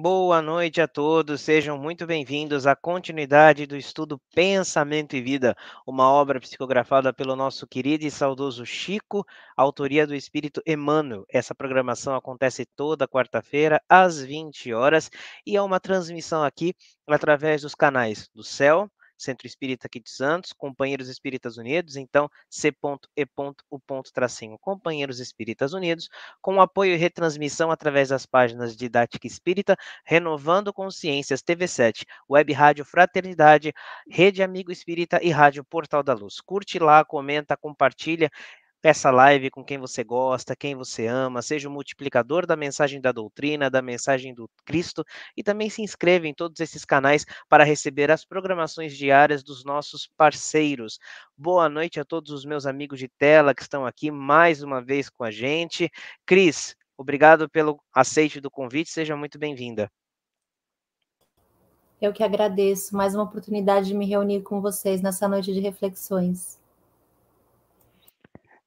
Boa noite a todos, sejam muito bem-vindos à continuidade do estudo Pensamento e Vida, uma obra psicografada pelo nosso querido e saudoso Chico, autoria do Espírito Emmanuel. Essa programação acontece toda quarta-feira, às 20 horas, e é uma transmissão aqui através dos canais do Céu, Centro Espírita aqui de Santos, Companheiros Espíritas Unidos, então C.E.U. Companheiros Espíritas Unidos, com apoio e retransmissão através das páginas Didática Espírita, Renovando Consciências, TV7, Web Rádio Fraternidade, Rede Amigo Espírita e Rádio Portal da Luz. Curte lá, comenta, compartilha essa live com quem você gosta, quem você ama, seja o multiplicador da mensagem da doutrina, da mensagem do Cristo, e também se inscreva em todos esses canais para receber as programações diárias dos nossos parceiros. Boa noite a todos os meus amigos de tela que estão aqui mais uma vez com a gente. Cris, obrigado pelo aceite do convite, seja muito bem-vinda. Eu que agradeço mais uma oportunidade de me reunir com vocês nessa noite de reflexões.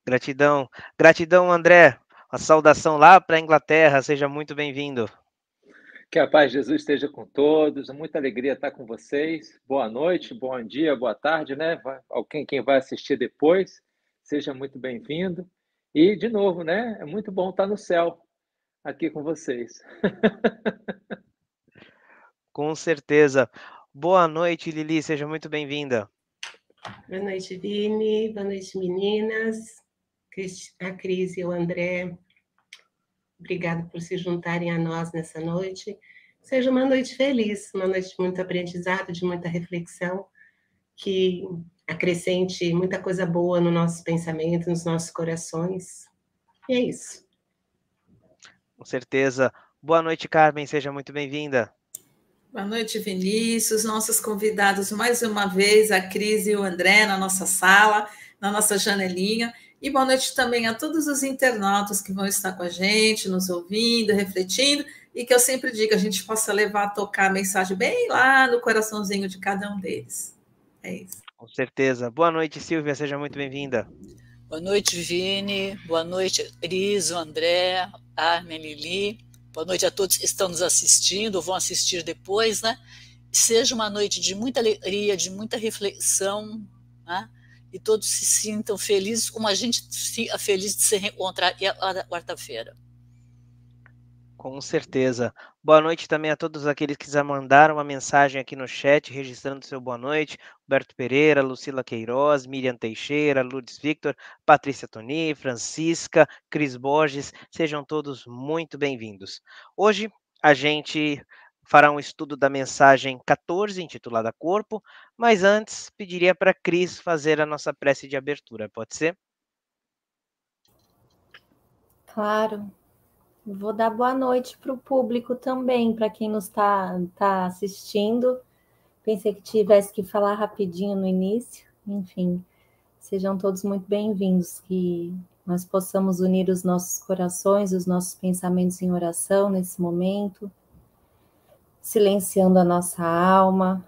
Gratidão. Gratidão, André. Uma saudação lá para a Inglaterra, seja muito bem-vindo. Que a paz de Jesus esteja com todos, muita alegria estar com vocês. Boa noite, bom dia, boa tarde, né? Quem vai assistir depois, seja muito bem-vindo. E, de novo, né? É muito bom estar no céu aqui com vocês. Com certeza. Boa noite, Lili, seja muito bem-vinda. Boa noite, Vini. Boa noite, meninas. A Cris e o André, obrigado por se juntarem a nós nessa noite. Seja uma noite feliz, uma noite de muito aprendizado, de muita reflexão, que acrescente muita coisa boa no nosso pensamento, nos nossos corações. E é isso. Com certeza. Boa noite, Carmen, seja muito bem-vinda. Boa noite, Vinícius, nossos convidados mais uma vez, a Cris e o André na nossa sala, na nossa janelinha. E boa noite também a todos os internautas que vão estar com a gente, nos ouvindo, refletindo, e que eu sempre digo, a gente possa levar, tocar a mensagem bem lá no coraçãozinho de cada um deles. É isso. Com certeza. Boa noite, Silvia, seja muito bem-vinda. Boa noite, Vini. Boa noite, Cris, o André, Carmen, Lili. Boa noite a todos que estão nos assistindo, ou vão assistir depois, né? Seja uma noite de muita alegria, de muita reflexão, né? E todos se sintam felizes, como a gente fica feliz de se reencontrar na quarta-feira. Com certeza. Boa noite também a todos aqueles que já mandaram uma mensagem aqui no chat, registrando seu boa noite. Roberto Pereira, Lucila Queiroz, Miriam Teixeira, Lourdes Victor, Patrícia Toni, Francisca, Cris Borges, sejam todos muito bem-vindos. Hoje a gente fará um estudo da mensagem 14, intitulada Corpo, mas antes pediria para a Cris fazer a nossa prece de abertura, pode ser? Claro. Vou dar boa noite para o público também, para quem nos está assistindo. Pensei que tivesse que falar rapidinho no início. Enfim, sejam todos muito bem-vindos, que nós possamos unir os nossos corações, os nossos pensamentos em oração nesse momento, silenciando a nossa alma,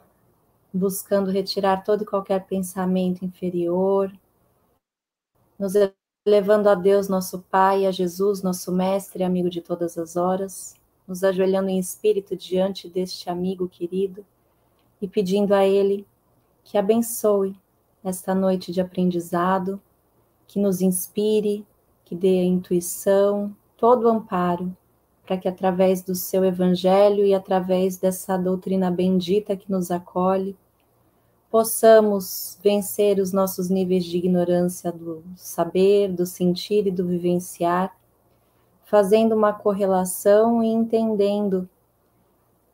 buscando retirar todo e qualquer pensamento inferior, nos elevando a Deus, nosso Pai, a Jesus, nosso Mestre e amigo de todas as horas, nos ajoelhando em espírito diante deste amigo querido e pedindo a Ele que abençoe esta noite de aprendizado, que nos inspire, que dê a intuição, todo o amparo, para que através do seu Evangelho e através dessa doutrina bendita que nos acolhe, possamos vencer os nossos níveis de ignorância do saber, do sentir e do vivenciar, fazendo uma correlação e entendendo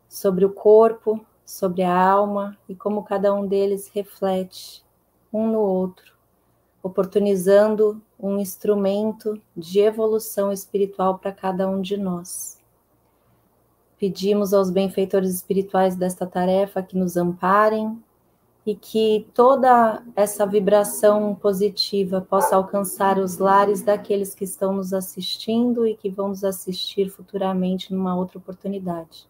sobre o corpo, sobre a alma e como cada um deles reflete um no outro, oportunizando um instrumento de evolução espiritual para cada um de nós. Pedimos aos benfeitores espirituais desta tarefa que nos amparem e que toda essa vibração positiva possa alcançar os lares daqueles que estão nos assistindo e que vão nos assistir futuramente numa outra oportunidade.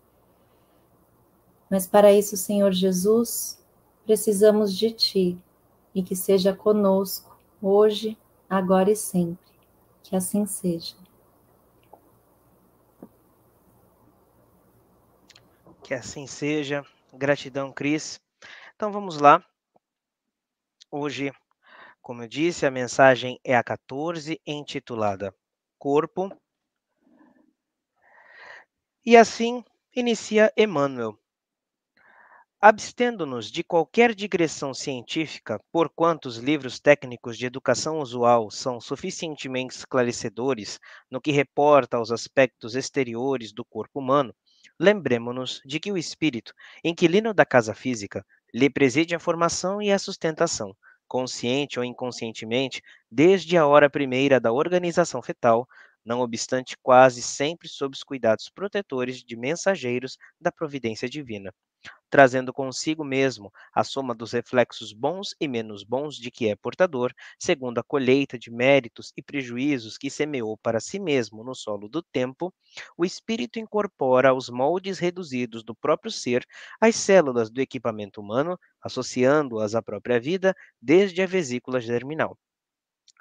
Mas para isso, Senhor Jesus, precisamos de Ti e que seja conosco hoje, agora e sempre. Que assim seja. Que assim seja. Gratidão, Cris. Então vamos lá. Hoje, como eu disse, a mensagem é a 14, intitulada Corpo. E assim inicia Emmanuel. Abstendo-nos de qualquer digressão científica, porquanto os livros técnicos de educação usual são suficientemente esclarecedores no que reporta aos aspectos exteriores do corpo humano, lembremo-nos de que o espírito, inquilino da casa física, lhe preside a formação e a sustentação, consciente ou inconscientemente, desde a hora primeira da organização fetal, não obstante quase sempre sob os cuidados protetores de mensageiros da providência divina, trazendo consigo mesmo a soma dos reflexos bons e menos bons de que é portador, segundo a colheita de méritos e prejuízos que semeou para si mesmo no solo do tempo, o espírito incorpora aos moldes reduzidos do próprio ser as células do equipamento humano, associando-as à própria vida desde a vesícula germinal.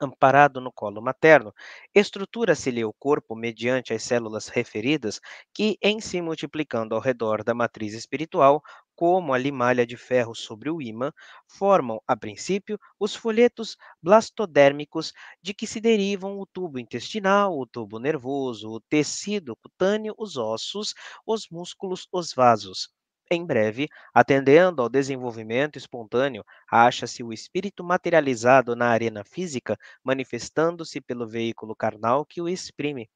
Amparado no colo materno, estrutura-se-lhe o corpo mediante as células referidas, que, em se multiplicando ao redor da matriz espiritual, como a limalha de ferro sobre o ímã, formam, a princípio, os folhetos blastodérmicos de que se derivam o tubo intestinal, o tubo nervoso, o tecido cutâneo, os ossos, os músculos, os vasos. Em breve, atendendo ao desenvolvimento espontâneo, acha-se o espírito materializado na arena física, manifestando-se pelo veículo carnal que o exprime.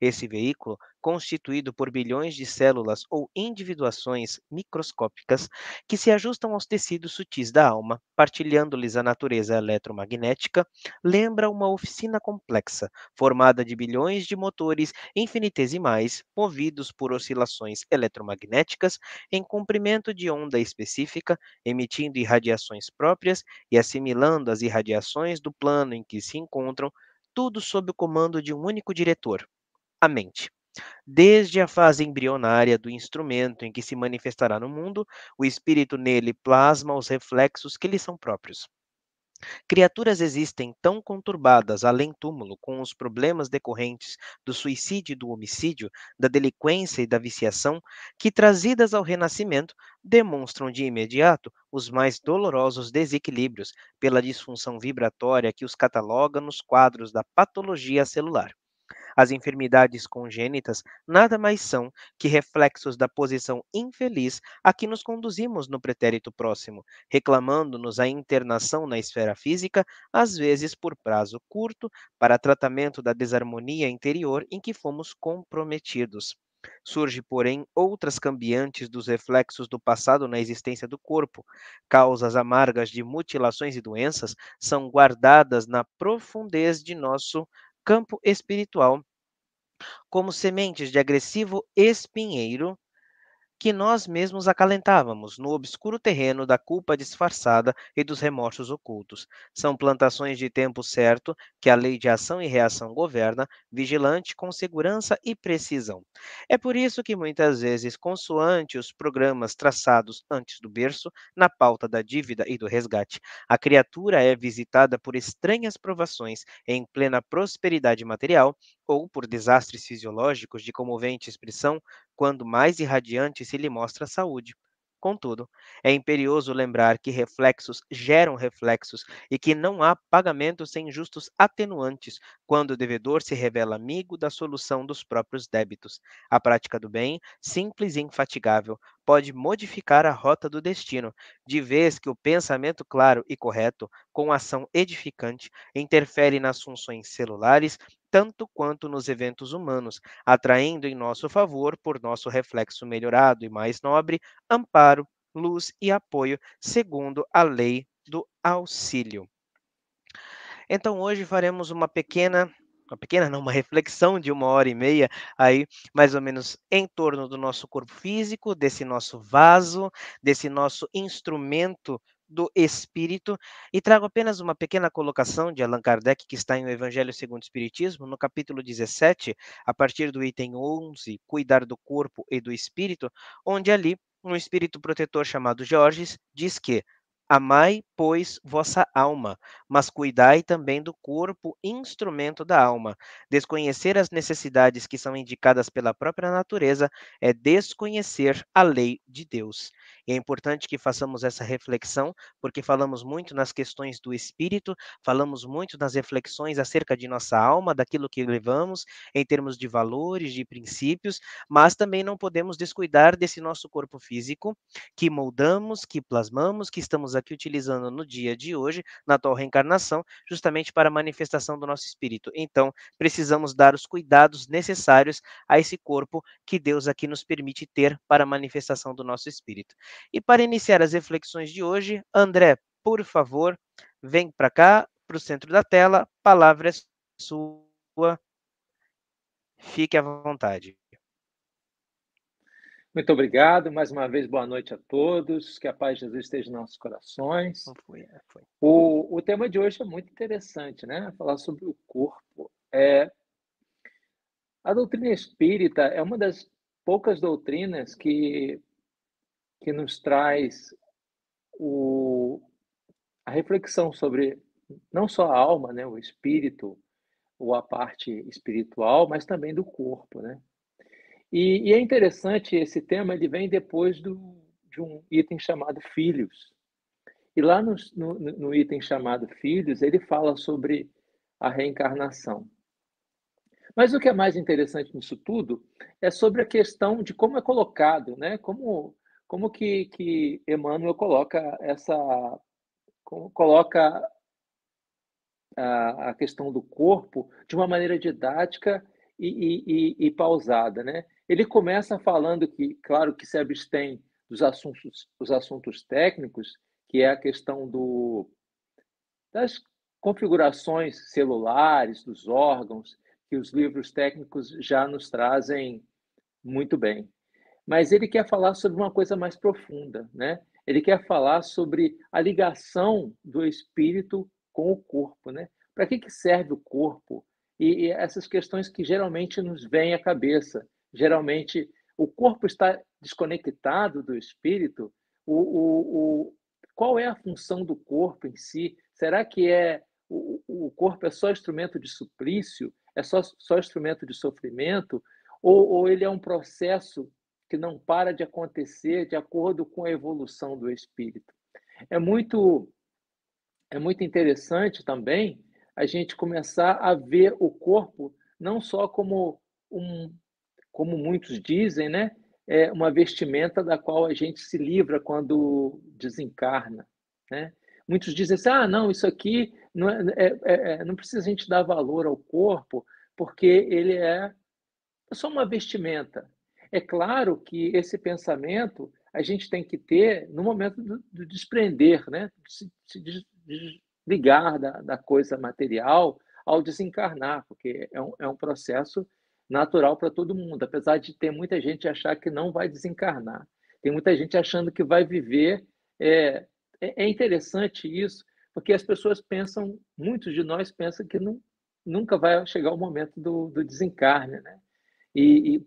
Esse veículo, constituído por bilhões de células ou individuações microscópicas que se ajustam aos tecidos sutis da alma, partilhando-lhes a natureza eletromagnética, lembra uma oficina complexa, formada de bilhões de motores infinitesimais, movidos por oscilações eletromagnéticas em comprimento de onda específica, emitindo irradiações próprias e assimilando as irradiações do plano em que se encontram, tudo sob o comando de um único diretor, a mente. Desde a fase embrionária do instrumento em que se manifestará no mundo, o espírito nele plasma os reflexos que lhe são próprios. Criaturas existem tão conturbadas além túmulo com os problemas decorrentes do suicídio e do homicídio, da delinquência e da viciação, que, trazidas ao renascimento, demonstram de imediato os mais dolorosos desequilíbrios pela disfunção vibratória que os cataloga nos quadros da patologia celular. As enfermidades congênitas nada mais são que reflexos da posição infeliz a que nos conduzimos no pretérito próximo, reclamando-nos a internação na esfera física, às vezes por prazo curto, para tratamento da desarmonia interior em que fomos comprometidos. Surge, porém, outras cambiantes dos reflexos do passado na existência do corpo. Causas amargas de mutilações e doenças são guardadas na profundez de nosso campo espiritual como sementes de agressivo espinheiro que nós mesmos acalentávamos no obscuro terreno da culpa disfarçada e dos remorsos ocultos. São plantações de tempo certo que a lei de ação e reação governa, vigilante com segurança e precisão. É por isso que muitas vezes, consoante os programas traçados antes do berço, na pauta da dívida e do resgate, a criatura é visitada por estranhas provações em plena prosperidade material ou por desastres fisiológicos de comovente expressão quando mais irradiante se lhe mostra a saúde. Contudo, é imperioso lembrar que reflexos geram reflexos e que não há pagamento sem justos atenuantes quando o devedor se revela amigo da solução dos próprios débitos. A prática do bem, simples e infatigável, pode modificar a rota do destino, de vez que o pensamento claro e correto, com ação edificante, interfere nas funções celulares tanto quanto nos eventos humanos, atraindo em nosso favor, por nosso reflexo melhorado e mais nobre, amparo, luz e apoio, segundo a lei do auxílio. Então, hoje faremos uma pequena não, uma reflexão de 1h30 aí, mais ou menos em torno do nosso corpo físico, desse nosso vaso, desse nosso instrumento do espírito, e trago apenas uma pequena colocação de Allan Kardec, que está em O Evangelho segundo o Espiritismo, no capítulo 17, a partir do item 11, cuidar do corpo e do espírito, onde ali um espírito protetor chamado Georges diz que amai, pois, vossa alma, mas cuidai também do corpo, instrumento da alma. Desconhecer as necessidades que são indicadas pela própria natureza é desconhecer a lei de Deus. E é importante que façamos essa reflexão, porque falamos muito nas questões do espírito, falamos muito nas reflexões acerca de nossa alma, daquilo que levamos em termos de valores, de princípios, mas também não podemos descuidar desse nosso corpo físico, que moldamos, que plasmamos, que estamos aqui utilizando no dia de hoje, na atual reencarnação, justamente para a manifestação do nosso espírito. Então, precisamos dar os cuidados necessários a esse corpo que Deus aqui nos permite ter para a manifestação do nosso espírito. E para iniciar as reflexões de hoje, André, por favor, vem para cá, para o centro da tela, palavra é sua, fique à vontade. Muito obrigado. Mais uma vez, boa noite a todos. Que a paz de Jesus esteja em nossos corações. Foi. O tema de hoje é muito interessante, né? Falar sobre o corpo. A doutrina espírita é uma das poucas doutrinas que nos traz a reflexão sobre não só a alma, né? O espírito, ou a parte espiritual, mas também do corpo, né? E é interessante, esse tema ele vem depois de um item chamado filhos. E lá no item chamado filhos, ele fala sobre a reencarnação. Mas o que é mais interessante nisso tudo é sobre a questão de como é colocado, né? Como que Emmanuel coloca a questão do corpo de uma maneira didática e pausada, né? Ele começa falando que, claro, que se abstém dos assuntos técnicos, que é a questão das configurações celulares, dos órgãos, que os livros técnicos já nos trazem muito bem. Mas ele quer falar sobre uma coisa mais profunda, né? Ele quer falar sobre a ligação do espírito com o corpo, né? Para que serve o corpo? E essas questões que geralmente nos vêm à cabeça. Geralmente, o corpo está desconectado do espírito. Qual é a função do corpo em si? Será que o corpo é só instrumento de suplício? É só instrumento de sofrimento? Ou ele é um processo que não para de acontecer de acordo com a evolução do espírito? É muito interessante também a gente começar a ver o corpo não só como muitos dizem, né? Uma vestimenta da qual a gente se livra quando desencarna, né? Muitos dizem assim, não, isso aqui não precisa a gente dar valor ao corpo, porque ele é só uma vestimenta. É claro que esse pensamento a gente tem que ter no momento do desprender, né? Se desligar da coisa material ao desencarnar, porque é um processo natural para todo mundo, apesar de ter muita gente achar que não vai desencarnar. Tem muita gente achando que vai viver. É interessante isso, porque as pessoas pensam, muitos de nós pensam que nunca vai chegar o momento do desencarne, né? E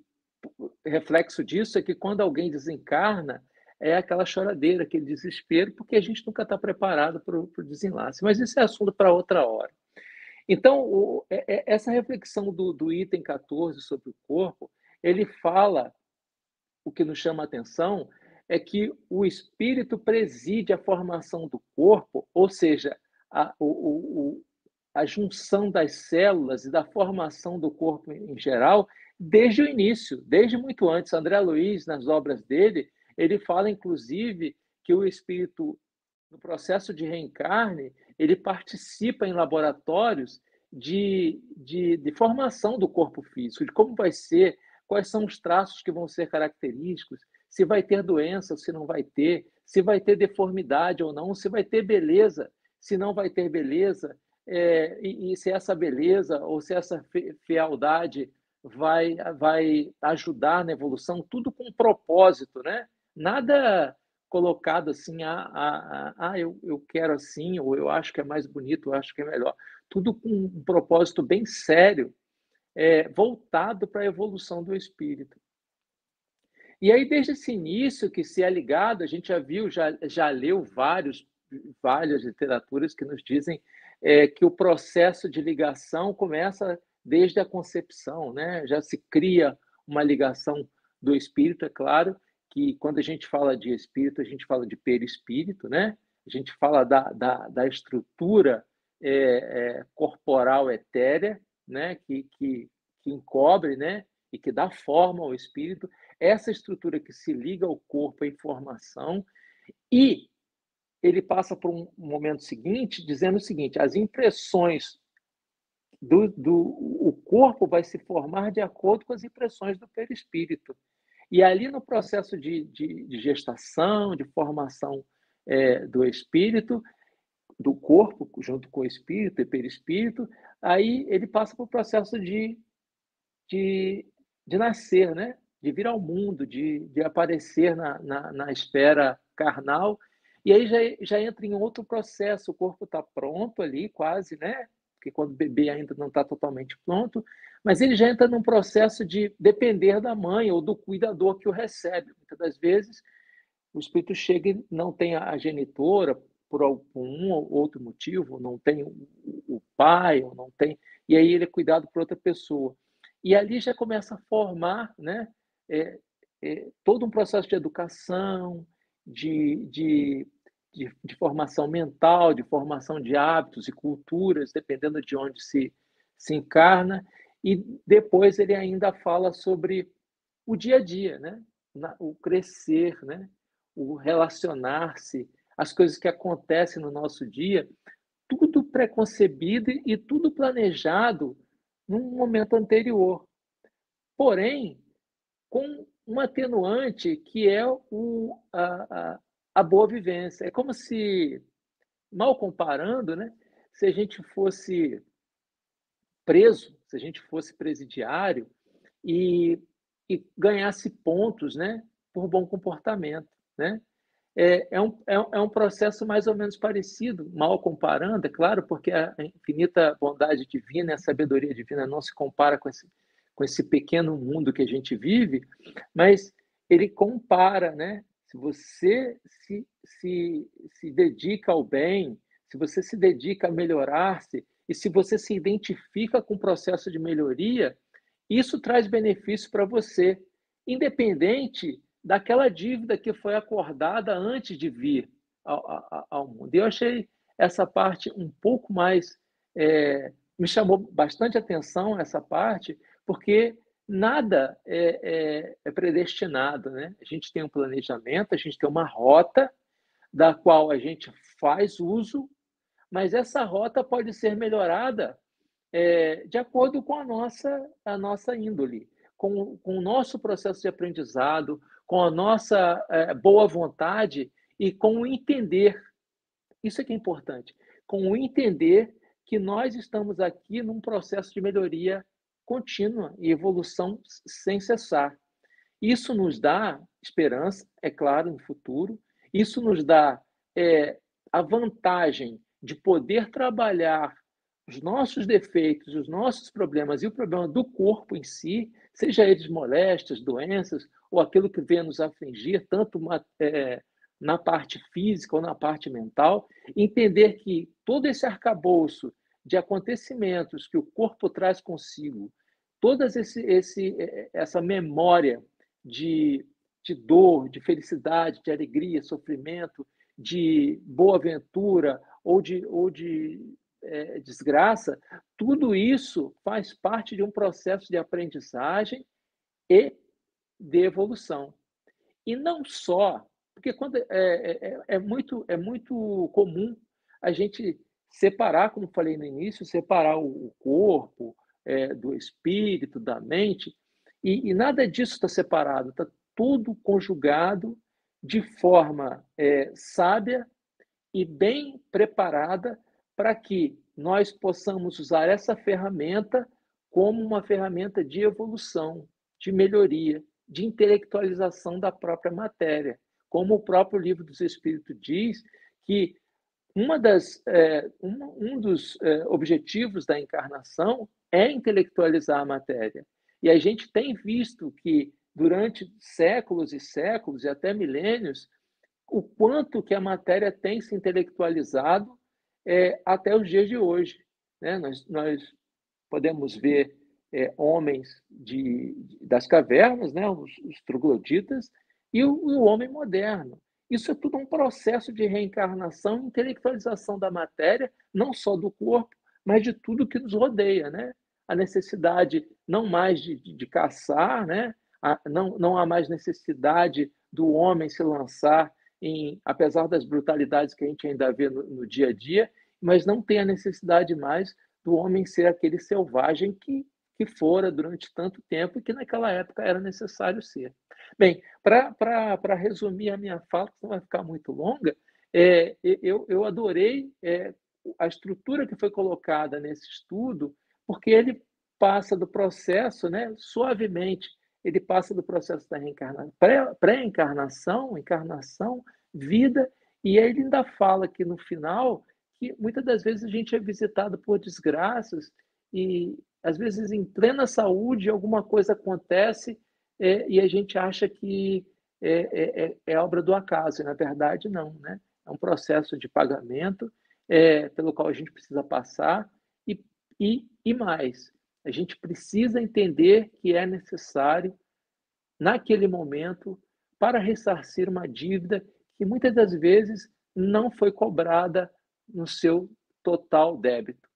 reflexo disso é que quando alguém desencarna, é aquela choradeira, aquele desespero, porque a gente nunca está preparado para o desenlace. Mas isso é assunto para outra hora. Então, essa reflexão do item 14 sobre o corpo, ele fala, o que nos chama a atenção é que o espírito preside a formação do corpo, ou seja, a junção das células e da formação do corpo em geral, desde o início, desde muito antes. André Luiz, nas obras dele, ele fala, inclusive, que o espírito, no processo de reencarne, ele participa em laboratórios de formação do corpo físico, de como vai ser, quais são os traços que vão ser característicos, se vai ter doença, se não vai ter, se vai ter deformidade ou não, se vai ter beleza, se não vai ter beleza, e se essa beleza ou se essa fealdade vai ajudar na evolução, tudo com propósito, né? Nada colocado assim, eu quero assim, ou eu acho que é mais bonito, eu acho que é melhor. Tudo com um propósito bem sério, voltado para a evolução do espírito. E aí, desde esse início que se é ligado, a gente já viu, já leu vários várias literaturas que nos dizem que o processo de ligação começa desde a concepção, né? Já se cria uma ligação do espírito, é claro que quando a gente fala de espírito, a gente fala de perispírito, né? A gente fala da estrutura corporal etérea, né? Que encobre, né? E que dá forma ao espírito. Essa estrutura que se liga ao corpo, à informação, e ele passa por um momento seguinte, dizendo o seguinte: as impressões o corpo vai se formar de acordo com as impressões do perispírito. E ali no processo de gestação, de formação do espírito, do corpo, junto com o espírito e perispírito, aí ele passa por processo de nascer, né? De vir ao mundo, de aparecer na esfera carnal. E aí já entra em outro processo, o corpo está pronto ali, quase, né? Porque quando o bebê ainda não está totalmente pronto, mas ele já entra num processo de depender da mãe ou do cuidador que o recebe. Muitas das vezes, o espírito chega e não tem a genitora, por algum ou outro motivo, não tem o pai, ou não tem, e aí ele é cuidado por outra pessoa. E ali já começa a formar, né, todo um processo de educação, de formação mental, de formação de hábitos e culturas, dependendo de onde se encarna, e depois ele ainda fala sobre o dia a dia, né? O crescer, né? O relacionar-se, as coisas que acontecem no nosso dia, tudo preconcebido e tudo planejado num momento anterior. Porém, com um atenuante que é a boa vivência. É como se, mal comparando, né, se a gente fosse preso, se a gente fosse presidiário e ganhasse pontos, né, por bom comportamento, né? É um processo mais ou menos parecido, mal comparando, é claro, porque a infinita bondade divina e a sabedoria divina não se compara com esse pequeno mundo que a gente vive, mas ele compara, né? Se você se dedica ao bem, se você se dedica a melhorar-se, e se você se identifica com o processo de melhoria, isso traz benefício para você, independente daquela dívida que foi acordada antes de vir ao mundo. Eu achei essa parte um pouco mais... me chamou bastante atenção essa parte, porque nada é predestinado, né? A gente tem um planejamento, a gente tem uma rota da qual a gente faz uso, mas essa rota pode ser melhorada de acordo com a nossa índole, com o nosso processo de aprendizado, com a nossa boa vontade e com o entender. Isso é que é importante. Com o entender que nós estamos aqui num processo de melhoria contínua e evolução sem cessar. Isso nos dá esperança, é claro, no futuro. Isso nos dá a vantagem de poder trabalhar os nossos defeitos, os nossos problemas e o problema do corpo em si, seja eles moléstias, doenças ou aquilo que venha nos afligir, tanto na parte física ou na parte mental, entender que todo esse arcabouço de acontecimentos que o corpo traz consigo, toda essa memória de dor, de felicidade, de alegria, sofrimento, de boa-aventura ou de desgraça, tudo isso faz parte de um processo de aprendizagem e de evolução. E não só, porque quando é muito comum a gente separar, como falei no início, separar o corpo do espírito, da mente, e nada disso está separado, está tudo conjugado de forma sábia e bem preparada para que nós possamos usar essa ferramenta como uma ferramenta de evolução, de melhoria, de intelectualização da própria matéria. Como o próprio Livro dos Espíritos diz, que um dos objetivos da encarnação é intelectualizar a matéria. E a gente tem visto que, durante séculos e séculos, e até milênios, o quanto que a matéria tem se intelectualizado até os dias de hoje, né? Nós podemos ver homens das cavernas, né? Os trogloditas, e o homem moderno. Isso é tudo um processo de reencarnação e intelectualização da matéria, não só do corpo, mas de tudo que nos rodeia, né? A necessidade não mais de caçar, né? Não há mais necessidade do homem se lançar apesar das brutalidades que a gente ainda vê no dia a dia, mas não tem a necessidade mais do homem ser aquele selvagem que fora durante tanto tempo e que naquela época era necessário ser. Bem, para resumir a minha fala, que não vai ficar muito longa, eu adorei a estrutura que foi colocada nesse estudo, porque ele passa do processo, né, suavemente, ele passa do processo da reencarnação, pré-encarnação, encarnação, vida, e aí ele ainda fala que no final, que muitas das vezes a gente é visitado por desgraças e às vezes em plena saúde alguma coisa acontece e a gente acha que é obra do acaso, e na verdade não, né? É um processo de pagamento pelo qual a gente precisa passar e mais, a gente precisa entender que é necessário naquele momento para ressarcir uma dívida que muitas das vezes não foi cobrada no seu total débito.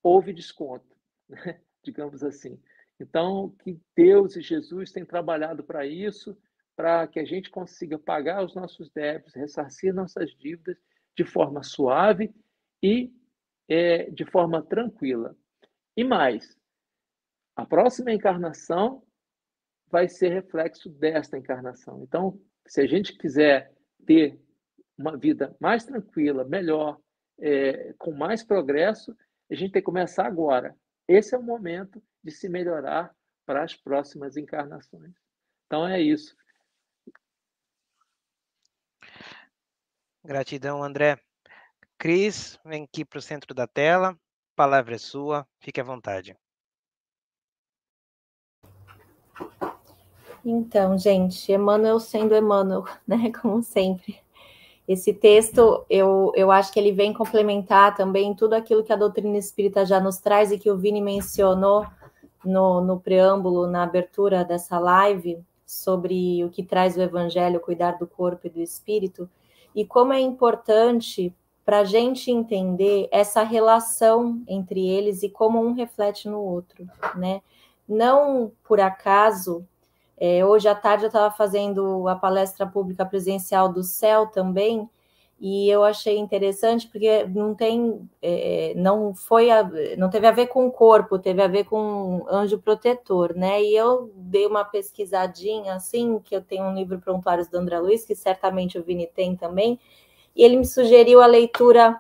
Houve desconto, né? Digamos assim. Então, que Deus e Jesus têm trabalhado para isso, para que a gente consiga pagar os nossos débitos, ressarcir nossas dívidas de forma suave e de forma tranquila. E mais, a próxima encarnação vai ser reflexo desta encarnação. Então, se a gente quiser ter uma vida mais tranquila, melhor, com mais progresso, a gente tem que começar agora. Esse é o momento de se melhorar para as próximas encarnações. Então, é isso. Gratidão, André. Cris, vem aqui para o centro da tela. A palavra é sua. Fique à vontade. Então, gente, Emmanuel sendo Emmanuel, né? Como sempre. Esse texto, eu acho que ele vem complementar também tudo aquilo que a doutrina espírita já nos traz e que o Vini mencionou no preâmbulo, na abertura dessa live, sobre o que traz o Evangelho, cuidar do corpo e do espírito, e como é importante para a gente entender essa relação entre eles e como um reflete no outro, né? Não por acaso, hoje à tarde eu estava fazendo a palestra pública presencial do céu também, e eu achei interessante porque não teve a ver com o corpo, teve a ver com um anjo protetor, né? E eu dei uma pesquisadinha assim, que eu tenho um livro Prontuários do André Luiz, que certamente o Vini tem também, e ele me sugeriu a leitura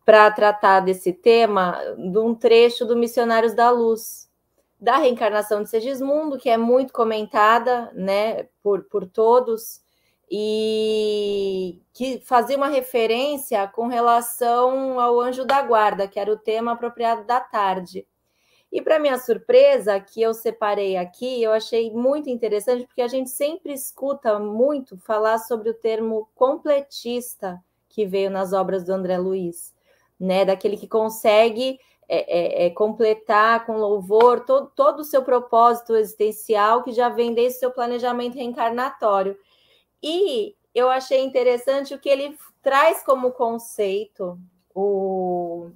para tratar desse tema de um trecho do Missionários da Luz, da reencarnação de Segismundo, que é muito comentada, né, por todos, e que fazia uma referência com relação ao anjo da guarda, que era o tema apropriado da tarde. E para minha surpresa, que eu separei aqui, eu achei muito interessante, porque a gente sempre escuta muito falar sobre o termo completista que veio nas obras do André Luiz, né, daquele que consegue completar com louvor todo o seu propósito existencial, que já vem desde o seu planejamento reencarnatório. E eu achei interessante o que ele traz como conceito, o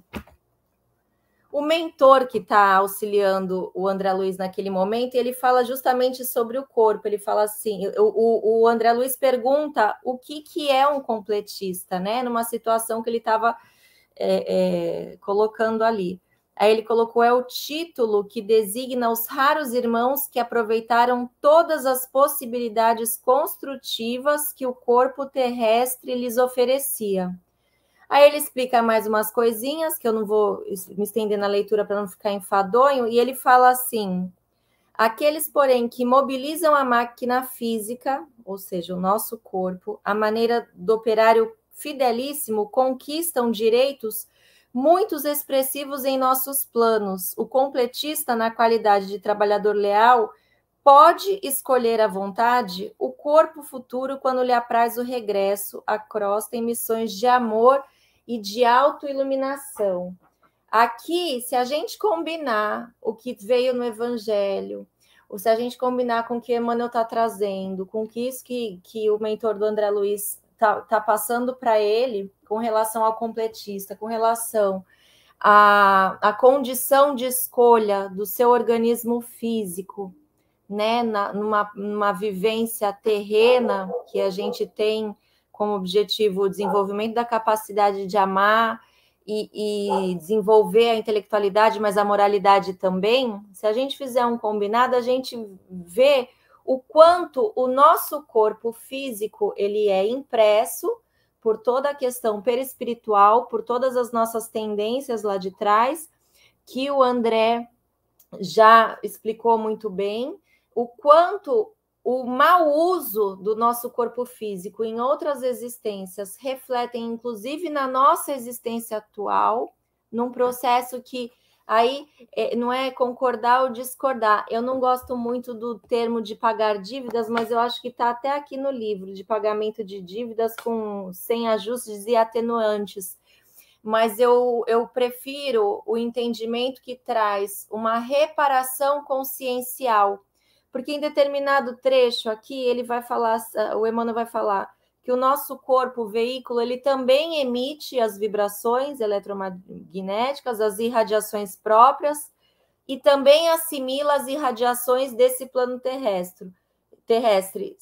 mentor que está auxiliando o André Luiz naquele momento, ele fala justamente sobre o corpo. Ele fala assim, o André Luiz pergunta o que é um completista, né? Numa situação que ele estava colocando ali. Aí ele colocou, é o título que designa os raros irmãos que aproveitaram todas as possibilidades construtivas que o corpo terrestre lhes oferecia. Aí ele explica mais umas coisinhas, que eu não vou me estender na leitura para não ficar enfadonho, e ele fala assim, aqueles, porém, que mobilizam a máquina física, ou seja, o nosso corpo, a maneira do operário fidelíssimo, conquistam direitos muitos expressivos em nossos planos. O completista, na qualidade de trabalhador leal, pode escolher à vontade o corpo futuro quando lhe apraz o regresso à crosta em missões de amor e de autoiluminação. Aqui, se a gente combinar o que veio no Evangelho, ou se a gente combinar com o que Emmanuel está trazendo, com isso que o mentor do André Luiz está passando para ele, com relação ao completista, com relação à condição de escolha do seu organismo físico, né, numa vivência terrena que a gente tem como objetivo o desenvolvimento da capacidade de amar e desenvolver a intelectualidade, mas a moralidade também. Se a gente fizer um combinado, a gente vê o quanto o nosso corpo físico ele é impresso por toda a questão perispiritual, por todas as nossas tendências lá de trás, que o André já explicou muito bem, o quanto o mau uso do nosso corpo físico em outras existências refletem, inclusive, na nossa existência atual, num processo que aí não é concordar ou discordar. Eu não gosto muito do termo de pagar dívidas, mas eu acho que está até aqui no livro, de pagamento de dívidas sem ajustes e atenuantes. Mas eu prefiro o entendimento que traz uma reparação consciencial, porque em determinado trecho aqui, ele vai falar, o Emmanuel vai falar que o nosso corpo, o veículo, ele também emite as vibrações eletromagnéticas, as irradiações próprias, e também assimila as irradiações desse plano terrestre,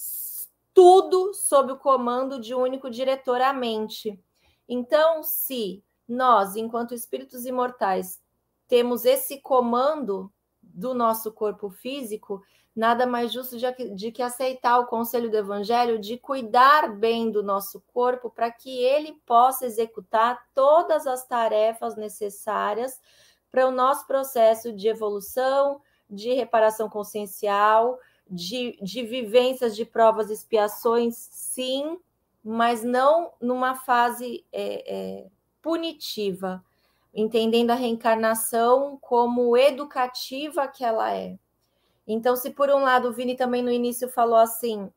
tudo sob o comando de um único diretor, a mente. Então, se nós, enquanto espíritos imortais, temos esse comando do nosso corpo físico, nada mais justo de que aceitar o conselho do Evangelho de cuidar bem do nosso corpo para que ele possa executar todas as tarefas necessárias para o nosso processo de evolução, de reparação consciencial, de vivências de provas e expiações, sim, mas não numa fase punitiva, entendendo a reencarnação como educativa que ela é. Então, se por um lado o Vini também no início falou assim,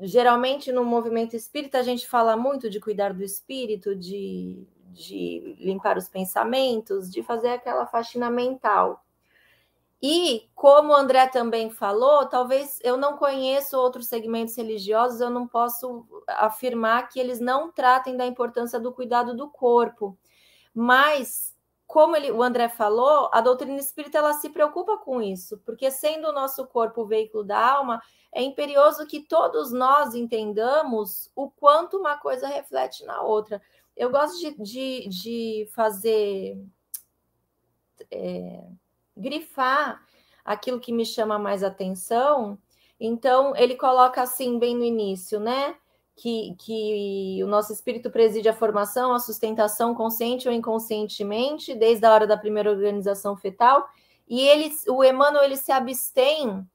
geralmente no movimento espírita a gente fala muito de cuidar do espírito, de limpar os pensamentos, de fazer aquela faxina mental. E, como o André também falou, talvez eu não conheço outros segmentos religiosos, eu não posso afirmar que eles não tratem da importância do cuidado do corpo. Mas, como o André falou, a doutrina espírita ela se preocupa com isso, porque sendo o nosso corpo o veículo da alma, é imperioso que todos nós entendamos o quanto uma coisa reflete na outra. Eu gosto de fazer... grifar aquilo que me chama mais atenção. Então, ele coloca assim, bem no início, né? Que o nosso espírito preside a formação, a sustentação, consciente ou inconscientemente, desde a hora da primeira organização fetal, e o Emmanuel ele se abstém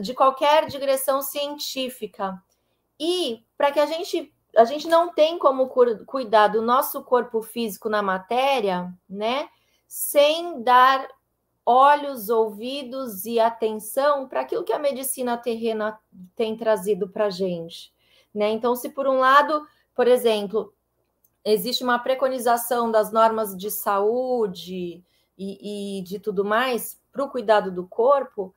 de qualquer digressão científica. E para que a gente não tem como cuidar do nosso corpo físico na matéria, né? Sem dar olhos, ouvidos e atenção para aquilo que a medicina terrena tem trazido para a gente, né? Então, se por um lado, por exemplo, existe uma preconização das normas de saúde e de tudo mais para o cuidado do corpo,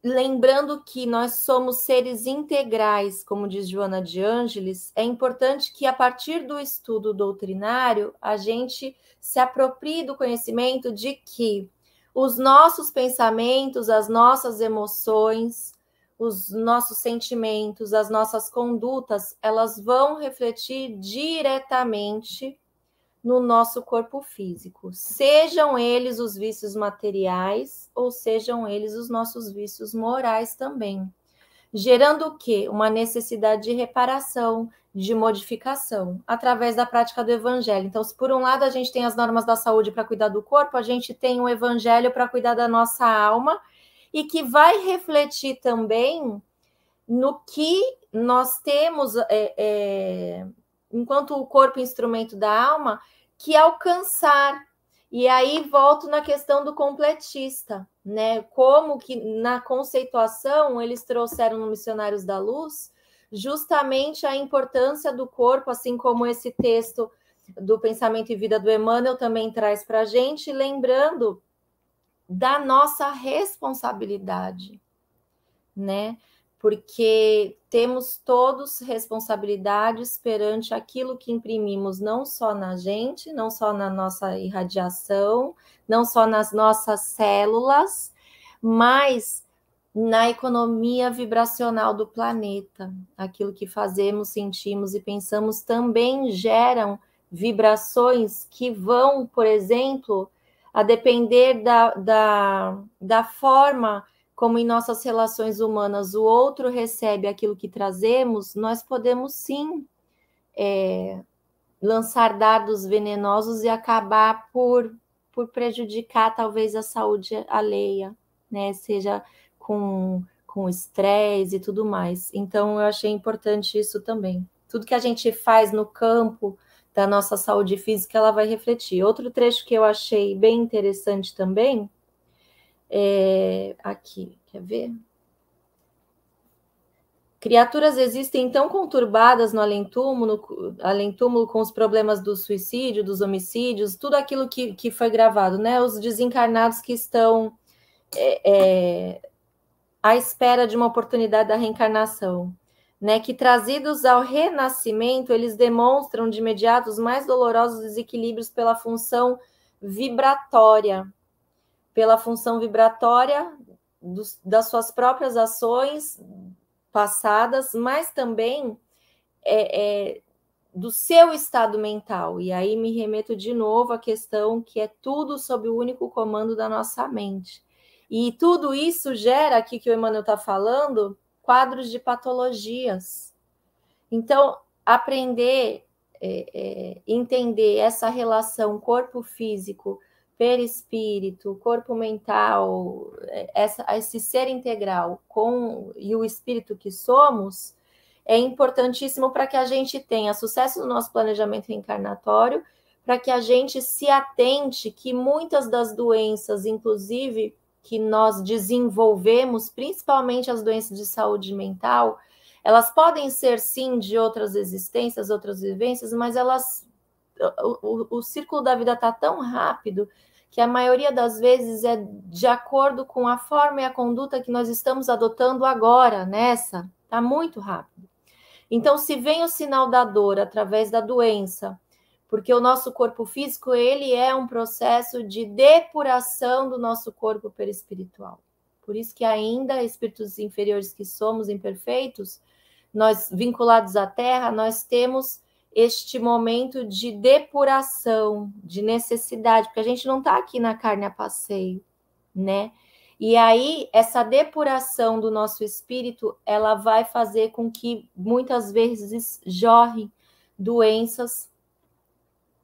lembrando que nós somos seres integrais, como diz Joana de Ângeles, é importante que, a partir do estudo doutrinário, a gente se aproprie do conhecimento de que os nossos pensamentos, as nossas emoções, os nossos sentimentos, as nossas condutas, elas vão refletir diretamente no nosso corpo físico, sejam eles os vícios materiais ou sejam eles os nossos vícios morais também, gerando o quê? Uma necessidade de reparação, de modificação, através da prática do Evangelho. Então, se por um lado a gente tem as normas da saúde para cuidar do corpo, a gente tem o Evangelho para cuidar da nossa alma e que vai refletir também no que nós temos enquanto o corpo instrumento da alma, que alcançar. E aí volto na questão do completista, né? Como que na conceituação eles trouxeram no Missionários da Luz justamente a importância do corpo, assim como esse texto do Pensamento e Vida do Emmanuel também traz para a gente, lembrando da nossa responsabilidade, né? Porque temos todos responsabilidades perante aquilo que imprimimos, não só na gente, não só na nossa irradiação, não só nas nossas células, mas na economia vibracional do planeta. Aquilo que fazemos, sentimos e pensamos também geram vibrações que vão, por exemplo, a depender da forma como em nossas relações humanas o outro recebe aquilo que trazemos, nós podemos sim lançar dardos venenosos e acabar por prejudicar talvez a saúde alheia, né? Seja com estresse e tudo mais. Então, eu achei importante isso também. Tudo que a gente faz no campo da nossa saúde física, ela vai refletir. Outro trecho que eu achei bem interessante também, aqui, quer ver? Criaturas existem tão conturbadas no além-túmulo com os problemas do suicídio, dos homicídios, tudo aquilo que foi gravado, né? Os desencarnados que estão à espera de uma oportunidade da reencarnação, né? Que trazidos ao renascimento, eles demonstram de imediato os mais dolorosos desequilíbrios pela função vibratória das suas próprias ações passadas, mas também do seu estado mental. E aí me remeto de novo à questão que é tudo sob o único comando da nossa mente. E tudo isso gera, aqui que o Emmanuel está falando, quadros de patologias. Então, aprender, entender essa relação corpo físico, perispírito, corpo mental, esse ser integral e o espírito que somos, é importantíssimo para que a gente tenha sucesso no nosso planejamento reencarnatório, para que a gente se atente que muitas das doenças, inclusive, que nós desenvolvemos, principalmente as doenças de saúde mental, elas podem ser, sim, de outras existências, outras vivências, mas o círculo da vida está tão rápido que a maioria das vezes é de acordo com a forma e a conduta que nós estamos adotando agora, está muito rápido. Então, se vem o sinal da dor através da doença, porque o nosso corpo físico, ele é um processo de depuração do nosso corpo perispiritual. Por isso que ainda, espíritos inferiores que somos, imperfeitos, nós vinculados à Terra, nós temos este momento de depuração, de necessidade, porque a gente não está aqui na carne a passeio, né? E aí, essa depuração do nosso espírito, ela vai fazer com que, muitas vezes, jorrem doenças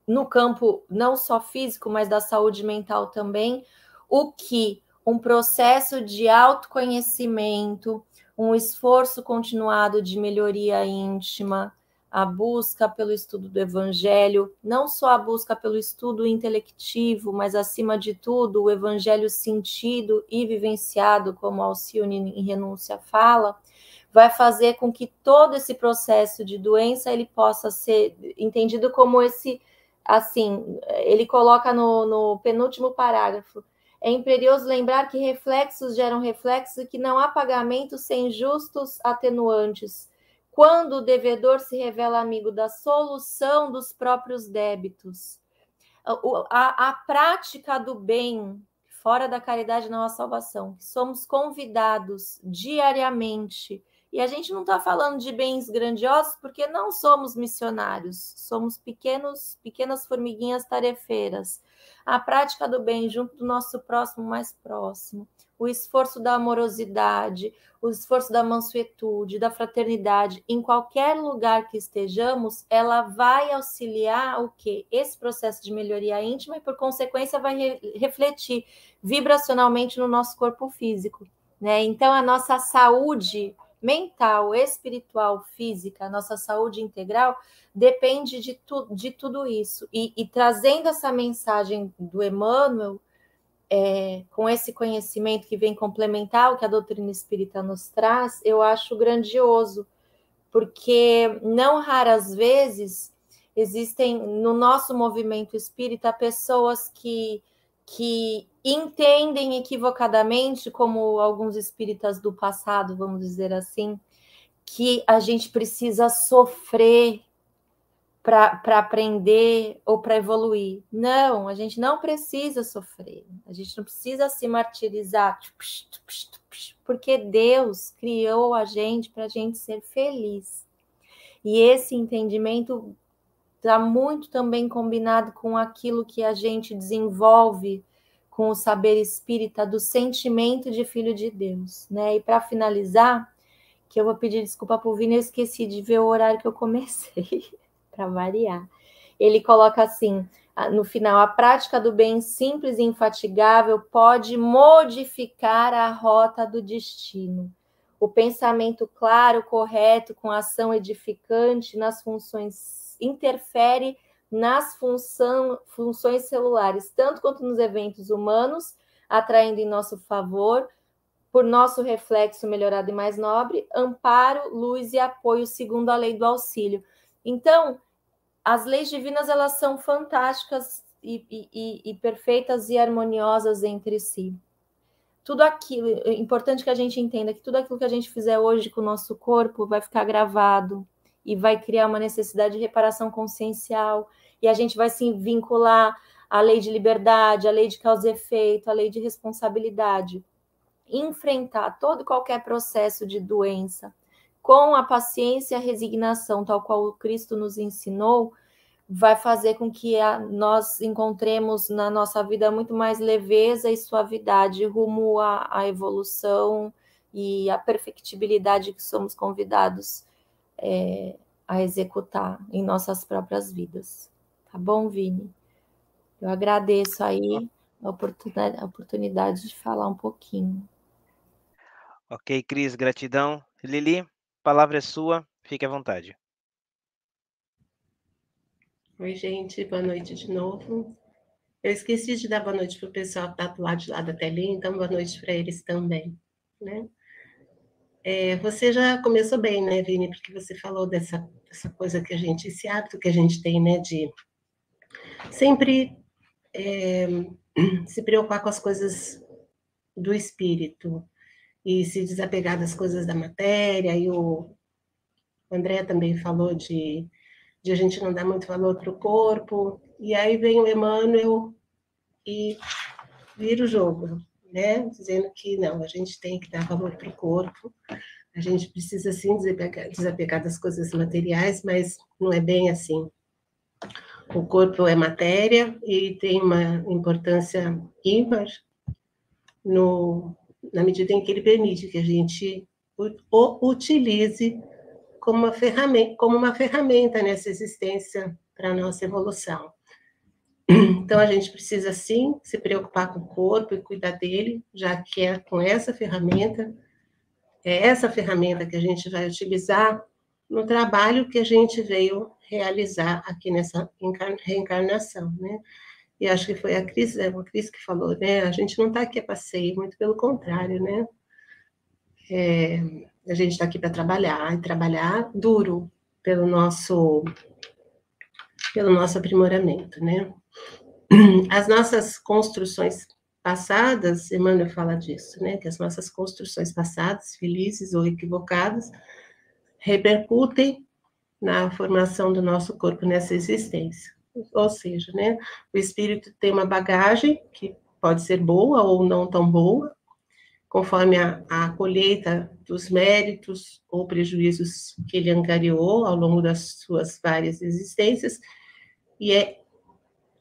no campo não só físico, mas da saúde mental também, o que um processo de autoconhecimento, um esforço continuado de melhoria íntima, a busca pelo estudo do Evangelho, não só a busca pelo estudo intelectivo, mas, acima de tudo, o Evangelho sentido e vivenciado, como Alcione em Renúncia fala, vai fazer com que todo esse processo de doença ele possa ser entendido como esse, assim, ele coloca no penúltimo parágrafo, é imperioso lembrar que reflexos geram reflexos e que não há pagamento sem justos atenuantes, quando o devedor se revela amigo da solução dos próprios débitos. A prática do bem, fora da caridade não há salvação, somos convidados diariamente, e a gente não está falando de bens grandiosos, porque não somos missionários, somos pequenas formiguinhas tarefeiras. A prática do bem junto do nosso próximo mais próximo, o esforço da amorosidade, o esforço da mansuetude, da fraternidade, em qualquer lugar que estejamos, ela vai auxiliar o quê? Esse processo de melhoria íntima e, por consequência, vai refletir vibracionalmente no nosso corpo físico, né? Então, a nossa saúde mental, espiritual, física, a nossa saúde integral, depende de tudo isso. E trazendo essa mensagem do Emmanuel, com esse conhecimento que vem complementar o que a doutrina espírita nos traz, eu acho grandioso, porque não raras vezes existem no nosso movimento espírita pessoas que entendem equivocadamente, como alguns espíritas do passado, vamos dizer assim, que a gente precisa sofrer para aprender ou para evoluir. Não, a gente não precisa sofrer, a gente não precisa se martirizar, porque Deus criou a gente para a gente ser feliz. E esse entendimento está muito também combinado com aquilo que a gente desenvolve com o saber espírita do sentimento de filho de Deus, né? E para finalizar, que eu vou pedir desculpa para o Vini, eu esqueci de ver o horário que eu comecei, para variar. Ele coloca assim, no final, a prática do bem simples e infatigável pode modificar a rota do destino. O pensamento claro, correto, com ação edificante nas funções, interfere nas funções celulares, tanto quanto nos eventos humanos, atraindo em nosso favor, por nosso reflexo melhorado e mais nobre, amparo, luz e apoio segundo a lei do auxílio. Então, as leis divinas, elas são fantásticas e perfeitas e harmoniosas entre si. Tudo aquilo, é importante que a gente entenda que tudo aquilo que a gente fizer hoje com o nosso corpo vai ficar gravado e vai criar uma necessidade de reparação consciencial, e a gente vai se vincular à lei de liberdade, à lei de causa e efeito, à lei de responsabilidade. Enfrentar todo e qualquer processo de doença com a paciência e a resignação, tal qual o Cristo nos ensinou, vai fazer com que nós encontremos na nossa vida muito mais leveza e suavidade rumo à evolução e à perfectibilidade que somos convidados a executar em nossas próprias vidas. Tá bom, Vini? Eu agradeço aí a oportunidade de falar um pouquinho. Ok, Cris, gratidão. Lili, a palavra é sua, fique à vontade. Oi, gente, boa noite de novo. Eu esqueci de dar boa noite para o pessoal que está do lado de lá da telinha, então boa noite para eles também, né? Você já começou bem, né, Vini, porque você falou dessa coisa que a gente, esse hábito que a gente tem, né, de sempre se preocupar com as coisas do espírito e se desapegar das coisas da matéria, e o André também falou de a gente não dar muito valor para o corpo, e aí vem o Emmanuel e vira o jogo, né? Dizendo que não, a gente tem que dar valor para o corpo, a gente precisa sim desapegar das coisas materiais, mas não é bem assim. O corpo é matéria e tem uma importância ímpar na medida em que ele permite que a gente o utilize como uma ferramenta nessa existência para a nossa evolução. Então, a gente precisa, sim, se preocupar com o corpo e cuidar dele, já que é com essa ferramenta que a gente vai utilizar no trabalho que a gente veio realizar aqui nessa reencarnação, né? E acho que foi a Cris que falou, né? A gente não está aqui a passeio, muito pelo contrário, né? A gente está aqui para trabalhar, e trabalhar duro pelo nosso aprimoramento, né? As nossas construções passadas, Emmanuel fala disso, né? Que as nossas construções passadas, felizes ou equivocadas, repercutem na formação do nosso corpo nessa existência. Ou seja, né? O espírito tem uma bagagem que pode ser boa ou não tão boa, conforme a colheita dos méritos ou prejuízos que ele angariou ao longo das suas várias existências, e é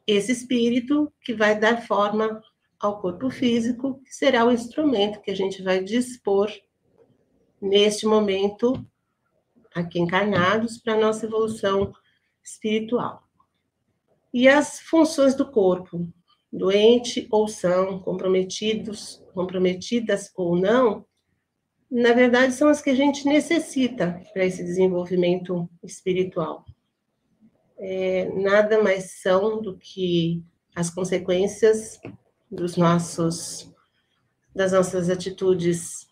esse espírito que vai dar forma ao corpo físico, que será o instrumento que a gente vai dispor neste momento, aqui encarnados, para a nossa evolução espiritual. E as funções do corpo, doente ou são, comprometidas ou não na verdade, são as que a gente necessita para esse desenvolvimento espiritual. Nada mais são do que as consequências das nossas atitudes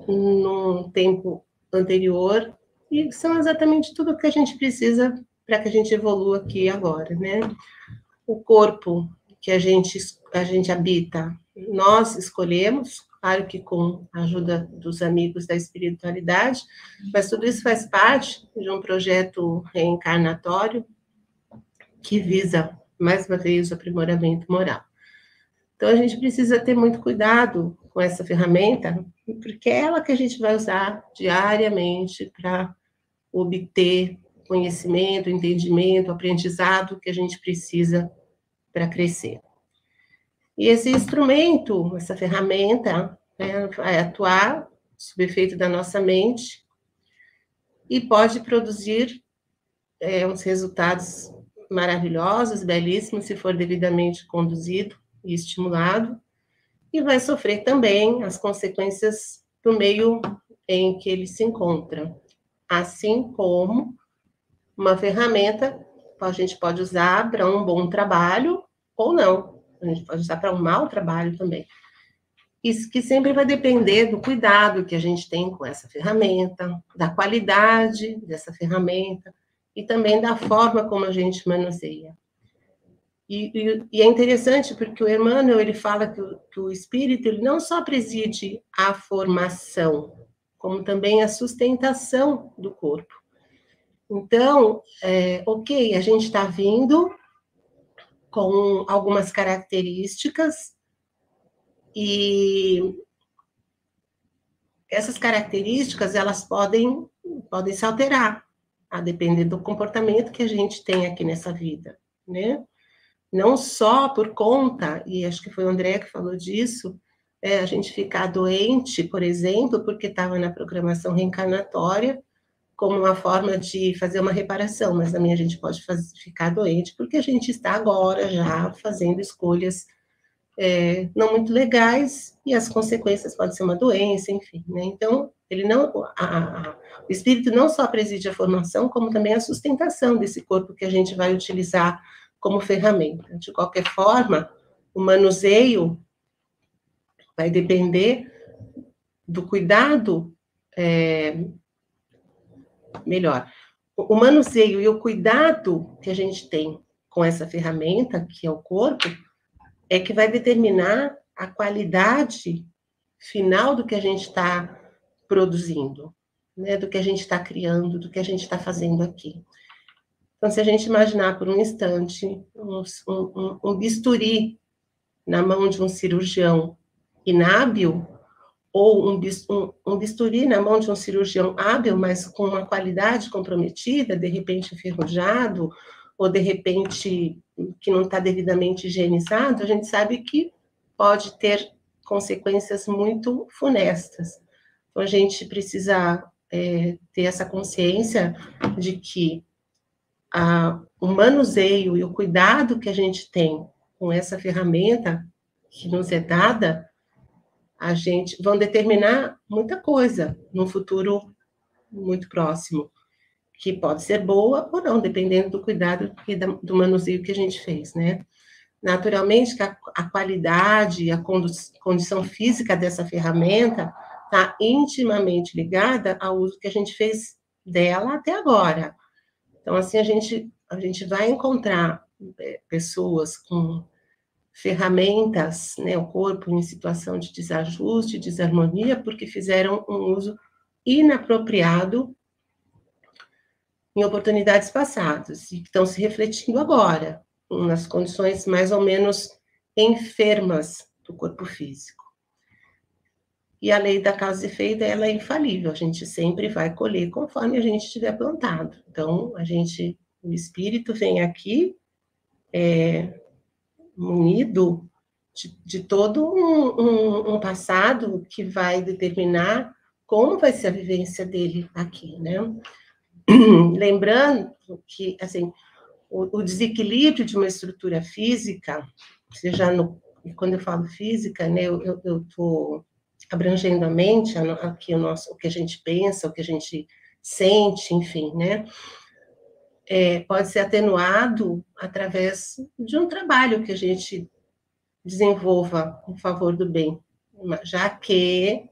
num tempo anterior, e são exatamente tudo o que a gente precisa para que a gente evolua aqui agora, né? O corpo que a gente habita, nós escolhemos, claro que com a ajuda dos amigos da espiritualidade, mas tudo isso faz parte de um projeto reencarnatório que visa, mais uma vez, o aprimoramento moral. Então, a gente precisa ter muito cuidado com essa ferramenta, porque é ela que a gente vai usar diariamente para obter conhecimento, entendimento, aprendizado que a gente precisa para crescer. E esse instrumento, essa ferramenta, né, vai atuar sob efeito da nossa mente e pode produzir uns resultados maravilhosos, belíssimos, se for devidamente conduzido e estimulado, e vai sofrer também as consequências do meio em que ele se encontra, assim como uma ferramenta a gente pode usar para um bom trabalho ou não, a gente pode usar para um mau trabalho também. Isso que sempre vai depender do cuidado que a gente tem com essa ferramenta, da qualidade dessa ferramenta e também da forma como a gente manuseia. E é interessante porque o Emmanuel, ele fala que o espírito ele não só preside a formação, como também a sustentação do corpo. Então, ok, a gente está vindo com algumas características e essas características, elas podem se alterar, a depender do comportamento que a gente tem aqui nessa vida, né? Não só por conta, e acho que foi o André que falou disso, a gente ficar doente, por exemplo, porque estava na programação reencarnatória, como uma forma de fazer uma reparação, mas também a gente pode ficar doente, porque a gente está agora já fazendo escolhas não muito legais, e as consequências podem ser uma doença, enfim, né? Então, o espírito não só preside a formação, como também a sustentação desse corpo que a gente vai utilizar como ferramenta. De qualquer forma, o manuseio vai depender do cuidado, o manuseio e o cuidado que a gente tem com essa ferramenta, que é o corpo, é que vai determinar a qualidade final do que a gente está produzindo, né? Do que a gente está criando, do que a gente está fazendo aqui. Então, se a gente imaginar por um instante um bisturi na mão de um cirurgião inábil, ou um bisturi na mão de um cirurgião hábil, mas com uma qualidade comprometida, de repente enferrujado, ou de repente que não está devidamente higienizado, a gente sabe que pode ter consequências muito funestas. Então, a gente precisa ter essa consciência de que o manuseio e o cuidado que a gente tem com essa ferramenta que nos é dada, vão determinar muita coisa no futuro muito próximo, que pode ser boa ou não, dependendo do cuidado e do manuseio que a gente fez, né? Naturalmente, que a qualidade, a condição física dessa ferramenta está intimamente ligada ao uso que a gente fez dela até agora. Então, assim, a gente vai encontrar pessoas com ferramentas, né, o corpo em situação de desajuste, desarmonia, porque fizeram um uso inapropriado em oportunidades passadas, e estão se refletindo agora, nas condições mais ou menos enfermas do corpo físico. E a lei da causa e efeito, ela é infalível, a gente sempre vai colher conforme a gente tiver plantado. Então, o espírito vem aqui munido de todo um passado que vai determinar como vai ser a vivência dele aqui, né? Lembrando que, assim, o desequilíbrio de uma estrutura física, seja quando eu falo física, né, eu estou abrangendo a mente, aqui o que a gente pensa, o que a gente sente, enfim, né? Pode ser atenuado através de um trabalho que a gente desenvolva em favor do bem, já que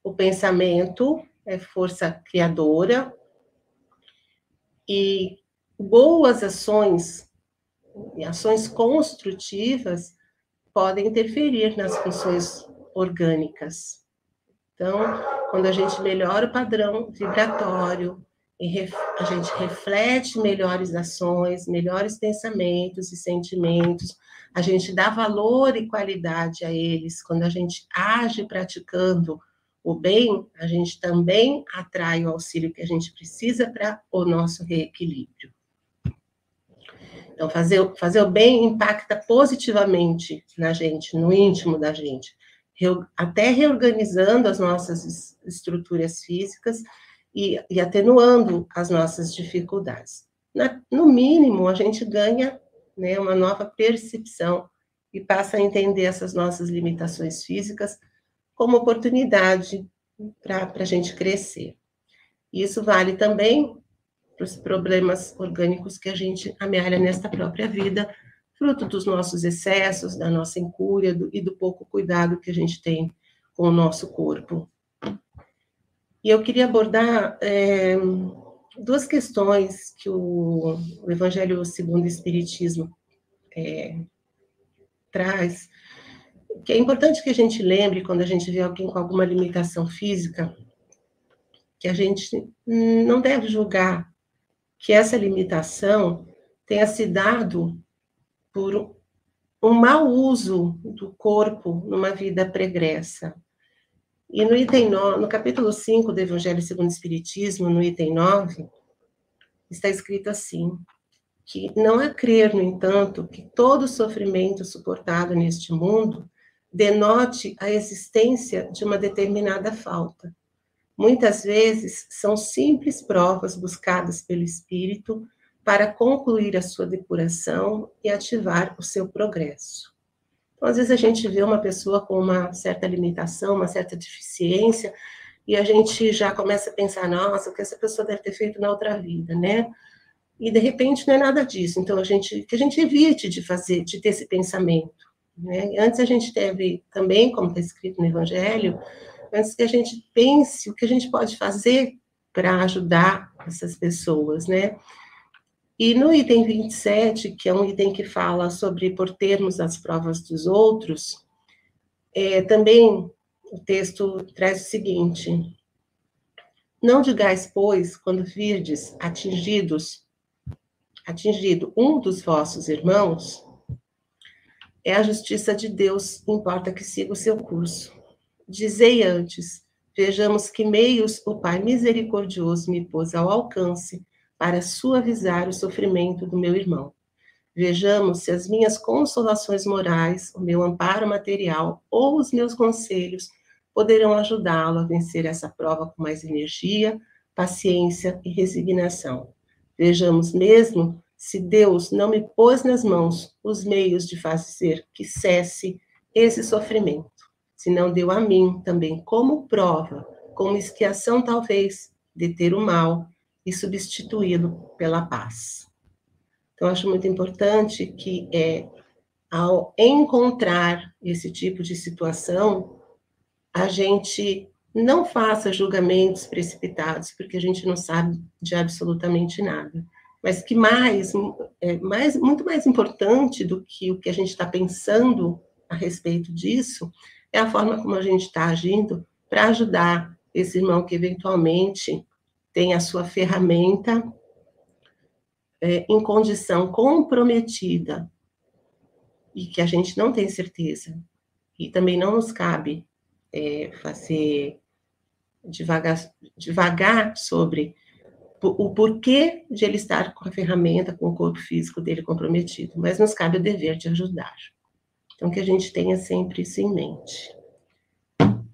o pensamento é força criadora e boas ações, e ações construtivas, podem interferir nas funções orgânicas. Então, quando a gente melhora o padrão vibratório, a gente reflete melhores ações, melhores pensamentos e sentimentos, a gente dá valor e qualidade a eles. Quando a gente age praticando o bem, a gente também atrai o auxílio que a gente precisa para o nosso reequilíbrio. Então, fazer o bem impacta positivamente na gente, no íntimo da gente, até reorganizando as nossas estruturas físicas e atenuando as nossas dificuldades. No mínimo, a gente ganha, né, uma nova percepção e passa a entender essas nossas limitações físicas como oportunidade para a gente crescer. Isso vale também para os problemas orgânicos que a gente amealha nesta própria vida, fruto dos nossos excessos, da nossa incúria e do pouco cuidado que a gente tem com o nosso corpo. E eu queria abordar duas questões que o Evangelho segundo o Espiritismo traz, que é importante que a gente lembre quando a gente vê alguém com alguma limitação física, que a gente não deve julgar que essa limitação tenha se dado por um mau uso do corpo numa vida pregressa. E no item 9, no capítulo 5 do Evangelho segundo o Espiritismo, no item 9, está escrito assim, que não é crer, no entanto, que todo sofrimento suportado neste mundo denote a existência de uma determinada falta. Muitas vezes são simples provas buscadas pelo espírito para concluir a sua depuração e ativar o seu progresso. Então, às vezes a gente vê uma pessoa com uma certa limitação, uma certa deficiência, e a gente já começa a pensar, nossa, o que essa pessoa deve ter feito na outra vida, né? E, de repente, não é nada disso. Então, que a gente evite de ter esse pensamento, né? Antes a gente deve também, como está escrito no Evangelho, antes que a gente pense o que a gente pode fazer para ajudar essas pessoas, né? E no item 27, que é um item que fala sobre por termos as provas dos outros, também o texto traz o seguinte: não digais, pois, quando virdes atingido um dos vossos irmãos, é a justiça de Deus, importa que siga o seu curso. Dizei antes, vejamos que meios o Pai misericordioso me pôs ao alcance para suavizar o sofrimento do meu irmão. Vejamos se as minhas consolações morais, o meu amparo material ou os meus conselhos poderão ajudá-lo a vencer essa prova com mais energia, paciência e resignação. Vejamos mesmo se Deus não me pôs nas mãos os meios de fazer que cesse esse sofrimento, se não deu a mim também como prova, como expiação talvez, deter o mal e substituí-lo pela paz. Então, acho muito importante que, ao encontrar esse tipo de situação, a gente não faça julgamentos precipitados, porque a gente não sabe de absolutamente nada. Mas que muito mais importante do que o que a gente está pensando a respeito disso, é a forma como a gente está agindo para ajudar esse irmão que eventualmente tem a sua ferramenta em condição comprometida e que a gente não tem certeza. E também não nos cabe fazer devagar sobre o porquê de ele estar com a ferramenta, com o corpo físico dele comprometido, mas nos cabe o dever de ajudar. Então, que a gente tenha sempre isso em mente.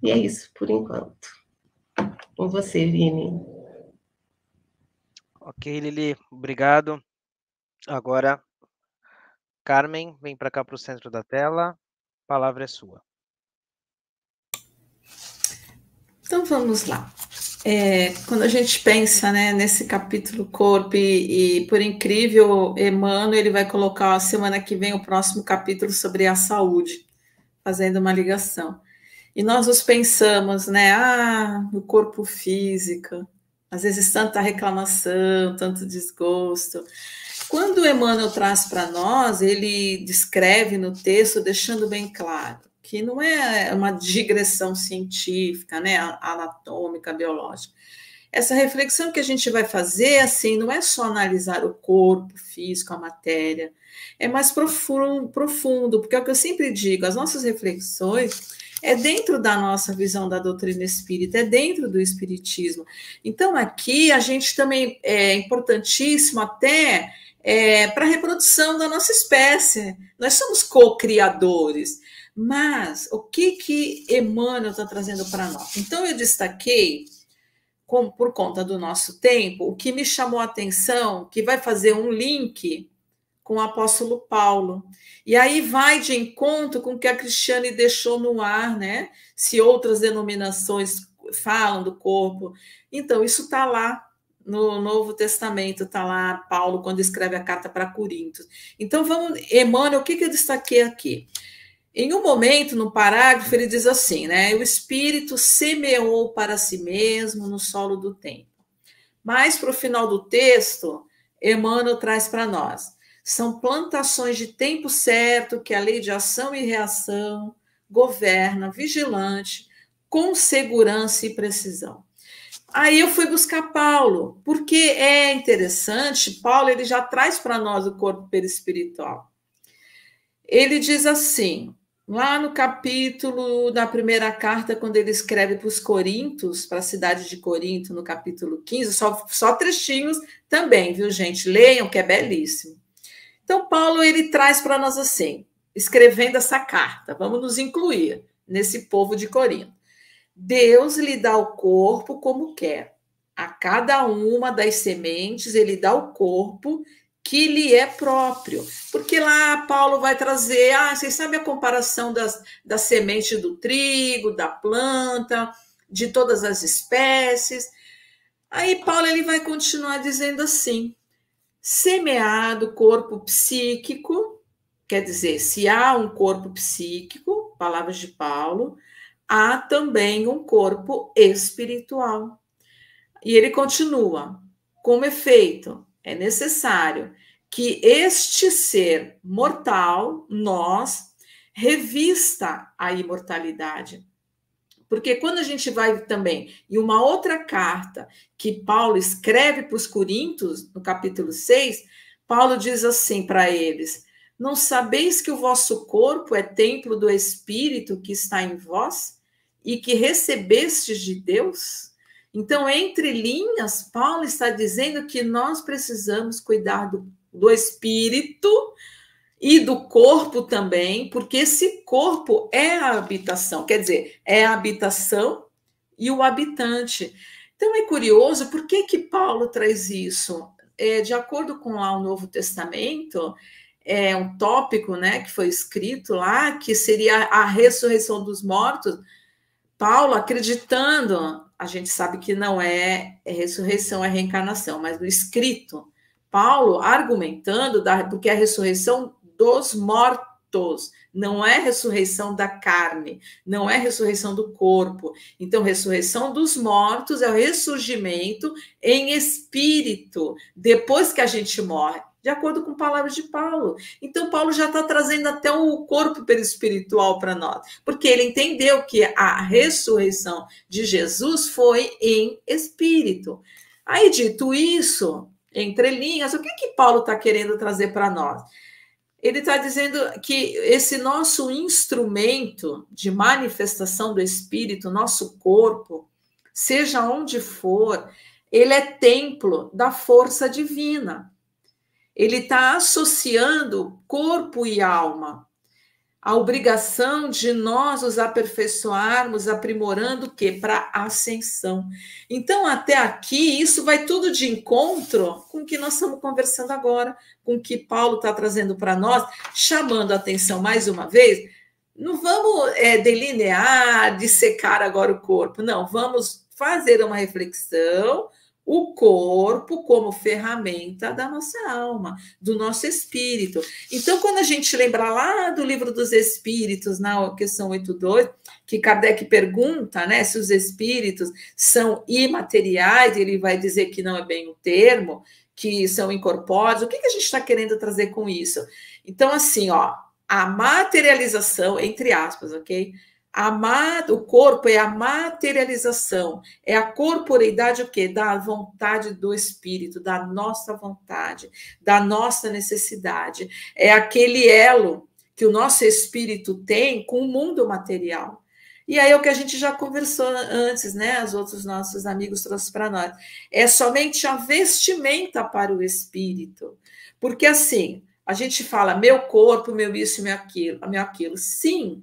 E é isso, por enquanto. Com você, Vini. Ok, Lili, obrigado. Agora, Carmen, vem para cá para o centro da tela. A palavra é sua. Então vamos lá. Quando a gente pensa, né, nesse capítulo corpo, e por incrível, Emmanuel, ele vai colocar a semana que vem o próximo capítulo sobre a saúde, fazendo uma ligação. E nós nos pensamos, né, no corpo físico, às vezes tanta reclamação, tanto desgosto. Quando o Emmanuel traz para nós, ele descreve no texto, deixando bem claro, que não é uma digressão científica, né, anatômica, biológica. Essa reflexão que a gente vai fazer, assim, não é só analisar o corpo físico, a matéria, é mais profundo, porque é o que eu sempre digo, as nossas reflexões é dentro da nossa visão da doutrina espírita, é dentro do espiritismo. Então, aqui, a gente também é importantíssimo até para a reprodução da nossa espécie. Nós somos co-criadores. Mas o que Emmanuel está trazendo para nós? Então, eu destaquei, por conta do nosso tempo, o que me chamou a atenção, que vai fazer um link com o apóstolo Paulo. E aí vai de encontro com o que a Cristiane deixou no ar, né? Se outras denominações falam do corpo. Então, isso está lá no Novo Testamento, está lá Paulo, quando escreve a carta para Coríntios. Então, vamos, Emmanuel, o que eu destaquei aqui? Em um momento, no parágrafo, ele diz assim, né? O Espírito semeou para si mesmo no solo do tempo. Mas, para o final do texto, Emmanuel traz para nós. São plantações de tempo certo que a lei de ação e reação governa, vigilante, com segurança e precisão. Aí eu fui buscar Paulo, porque é interessante, Paulo ele já traz para nós o corpo perispiritual. Ele diz assim, lá no capítulo da primeira carta, quando ele escreve para os Coríntios, para a cidade de Corinto, no capítulo 15, só trechinhos também, viu, gente? Leiam, que é belíssimo. Então, Paulo, ele traz para nós assim, escrevendo essa carta, vamos nos incluir nesse povo de Corinto. Deus lhe dá o corpo como quer. A cada uma das sementes, ele dá o corpo que lhe é próprio. Porque lá Paulo vai trazer, vocês sabem a comparação das sementes do trigo, da planta, de todas as espécies. Aí Paulo ele vai continuar dizendo assim, semeado corpo psíquico, quer dizer, se há um corpo psíquico, palavras de Paulo, há também um corpo espiritual. E ele continua, como efeito, é necessário que este ser mortal, nós, revista a imortalidade. Porque quando a gente vai também em uma outra carta que Paulo escreve para os Coríntios, no capítulo 6, Paulo diz assim para eles, não sabeis que o vosso corpo é templo do Espírito que está em vós e que recebestes de Deus? Então, entre linhas, Paulo está dizendo que nós precisamos cuidar do espírito e do corpo também, porque esse corpo é a habitação, quer dizer, é a habitação e o habitante. Então, é curioso, por que Paulo traz isso? De acordo com lá o Novo Testamento, é um tópico, né, que foi escrito lá, que seria a ressurreição dos mortos. Paulo acreditando, a gente sabe que não é ressurreição, é reencarnação, mas no escrito, Paulo argumentando porque é a ressurreição dos mortos, não é ressurreição da carne, não é ressurreição do corpo. Então, ressurreição dos mortos é o ressurgimento em espírito, depois que a gente morre, de acordo com palavras de Paulo. Então, Paulo já está trazendo até o corpo perispiritual para nós, porque ele entendeu que a ressurreição de Jesus foi em espírito. Aí, dito isso, entre linhas, o que Paulo está querendo trazer para nós? Ele está dizendo que esse nosso instrumento de manifestação do Espírito, nosso corpo, seja onde for, ele é templo da força divina. Ele está associando corpo e alma. A obrigação de nós os aperfeiçoarmos, aprimorando o quê? Para a ascensão. Então, até aqui, isso vai tudo de encontro com o que nós estamos conversando agora, com o que Paulo está trazendo para nós, chamando a atenção mais uma vez não vamos delinear, dissecar agora o corpo, não, vamos fazer uma reflexão, o corpo como ferramenta da nossa alma, do nosso espírito. Então, quando a gente lembra lá do Livro dos Espíritos, na questão 82, que Kardec pergunta, né, se os espíritos são imateriais, ele vai dizer que não é bem o termo, que são incorpóreos. O que a gente está querendo trazer com isso? Então, assim, ó, a materialização, entre aspas, ok? O corpo é a materialização, é a corporeidade o quê? Da vontade do espírito, da nossa vontade, da nossa necessidade. É aquele elo que o nosso espírito tem com o mundo material. E aí é o que a gente já conversou antes, né? Os outros nossos amigos trouxeram para nós. É somente a vestimenta para o espírito. Porque assim, a gente fala meu corpo, meu isso, meu aquilo. Sim.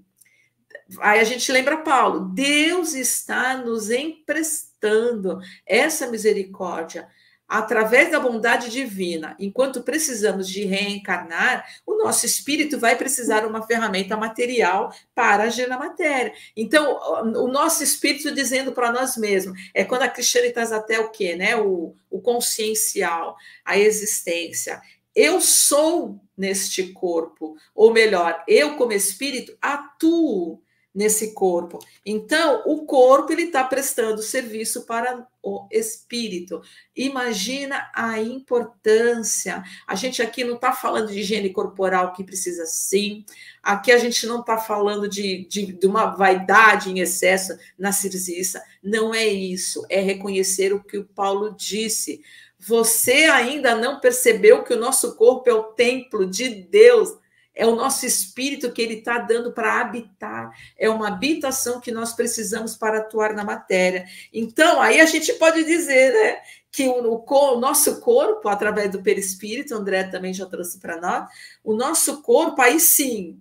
Aí a gente lembra Paulo, Deus está nos emprestando essa misericórdia através da bondade divina. Enquanto precisamos de reencarnar, o nosso espírito vai precisar uma ferramenta material para agir na matéria. Então, o nosso espírito dizendo para nós mesmos, é quando a Cristiane traz até o quê? Né? O consciencial, a existência. Eu sou neste corpo, ou melhor, eu como espírito atuo nesse corpo. Então, o corpo ele está prestando serviço para o espírito. Imagina a importância. A gente aqui não está falando de higiene corporal que precisa sim. Aqui a gente não está falando de uma vaidade em excesso narcisista. Não é isso. É reconhecer o que o Paulo disse. Você ainda não percebeu que o nosso corpo é o templo de Deus. É o nosso espírito que ele está dando para habitar. É uma habitação que nós precisamos para atuar na matéria. Então, aí a gente pode dizer, né, que o nosso corpo, através do perispírito, André também já trouxe para nós, o nosso corpo, aí sim,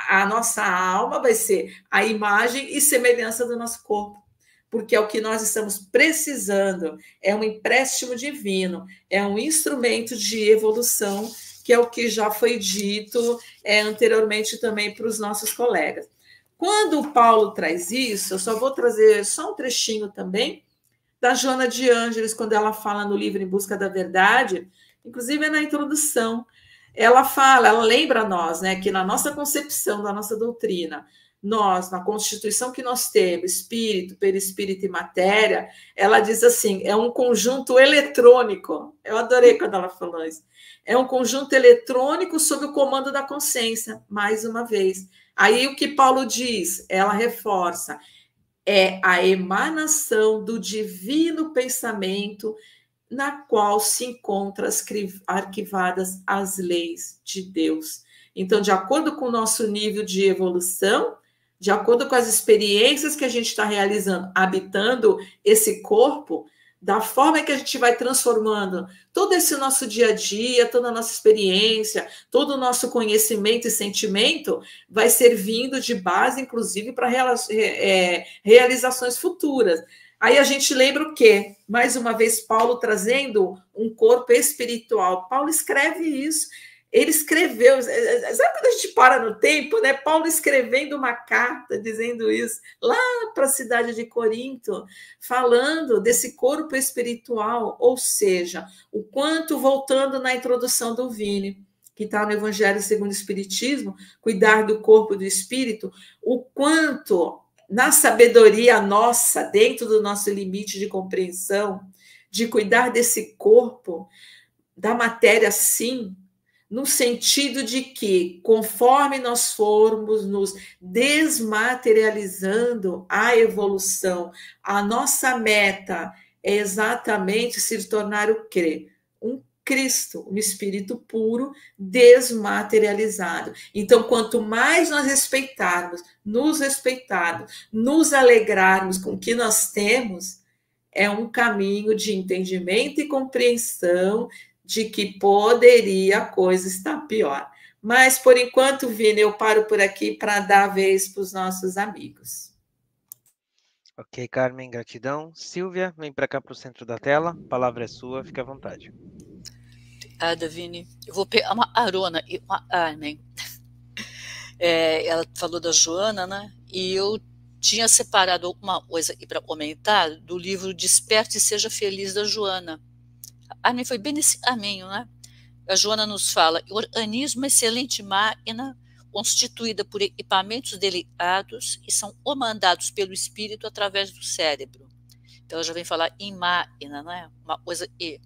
a nossa alma vai ser a imagem e semelhança do nosso corpo. Porque é o que nós estamos precisando. É um empréstimo divino, é um instrumento de evolução, que é o que já foi dito anteriormente também para os nossos colegas. Quando o Paulo traz isso, eu só vou trazer só um trechinho também da Joana de Ângeles, quando ela fala no livro Em Busca da Verdade, inclusive é na introdução, ela lembra a nós, né, que na nossa concepção da nossa doutrina, nós, na constituição que nós temos, espírito, perispírito e matéria, ela diz assim, é um conjunto eletrônico. Eu adorei quando ela falou isso. É um conjunto eletrônico sob o comando da consciência, mais uma vez. Aí o que Paulo diz, ela reforça, é a emanação do divino pensamento na qual se encontram arquivadas as leis de Deus. Então, de acordo com o nosso nível de evolução, de acordo com as experiências que a gente está realizando, habitando esse corpo, da forma que a gente vai transformando todo esse nosso dia a dia, toda a nossa experiência, todo o nosso conhecimento e sentimento, vai servindo de base, inclusive, para realizações futuras. Aí a gente lembra o quê? Mais uma vez, Paulo trazendo um corpo espiritual. Paulo escreve isso. Ele escreveu, sabe quando a gente para no tempo, né? Paulo escrevendo uma carta dizendo isso, lá para a cidade de Corinto, falando desse corpo espiritual, ou seja, o quanto, voltando na introdução do Vini, que está no Evangelho segundo o Espiritismo, cuidar do corpo e do espírito, o quanto, na sabedoria nossa, dentro do nosso limite de compreensão, de cuidar desse corpo, da matéria, sim, no sentido de que, conforme nós formos nos desmaterializando a evolução, a nossa meta é exatamente se tornar o quê? Um Cristo, um espírito puro, desmaterializado. Então, quanto mais nós respeitarmos, nos alegrarmos com o que nós temos, é um caminho de entendimento e compreensão de que poderia a coisa estar pior. Mas, por enquanto, Vini, eu paro por aqui para dar a vez para os nossos amigos. Ok, Carmen, gratidão. Silvia, vem para cá para o centro da tela. A palavra é sua, fique à vontade. Obrigada, Vini. Eu vou pegar uma Arona e uma Armen. ela falou da Joana, né? E eu tinha separado alguma coisa para comentar do livro Desperte e Seja Feliz, da Joana. Foi bem nesse caminho, né? A Joana nos fala: o organismo é excelente máquina constituída por equipamentos delicados e são comandados pelo espírito através do cérebro. Então, ela já vem falar em máquina, né? Uma coisa que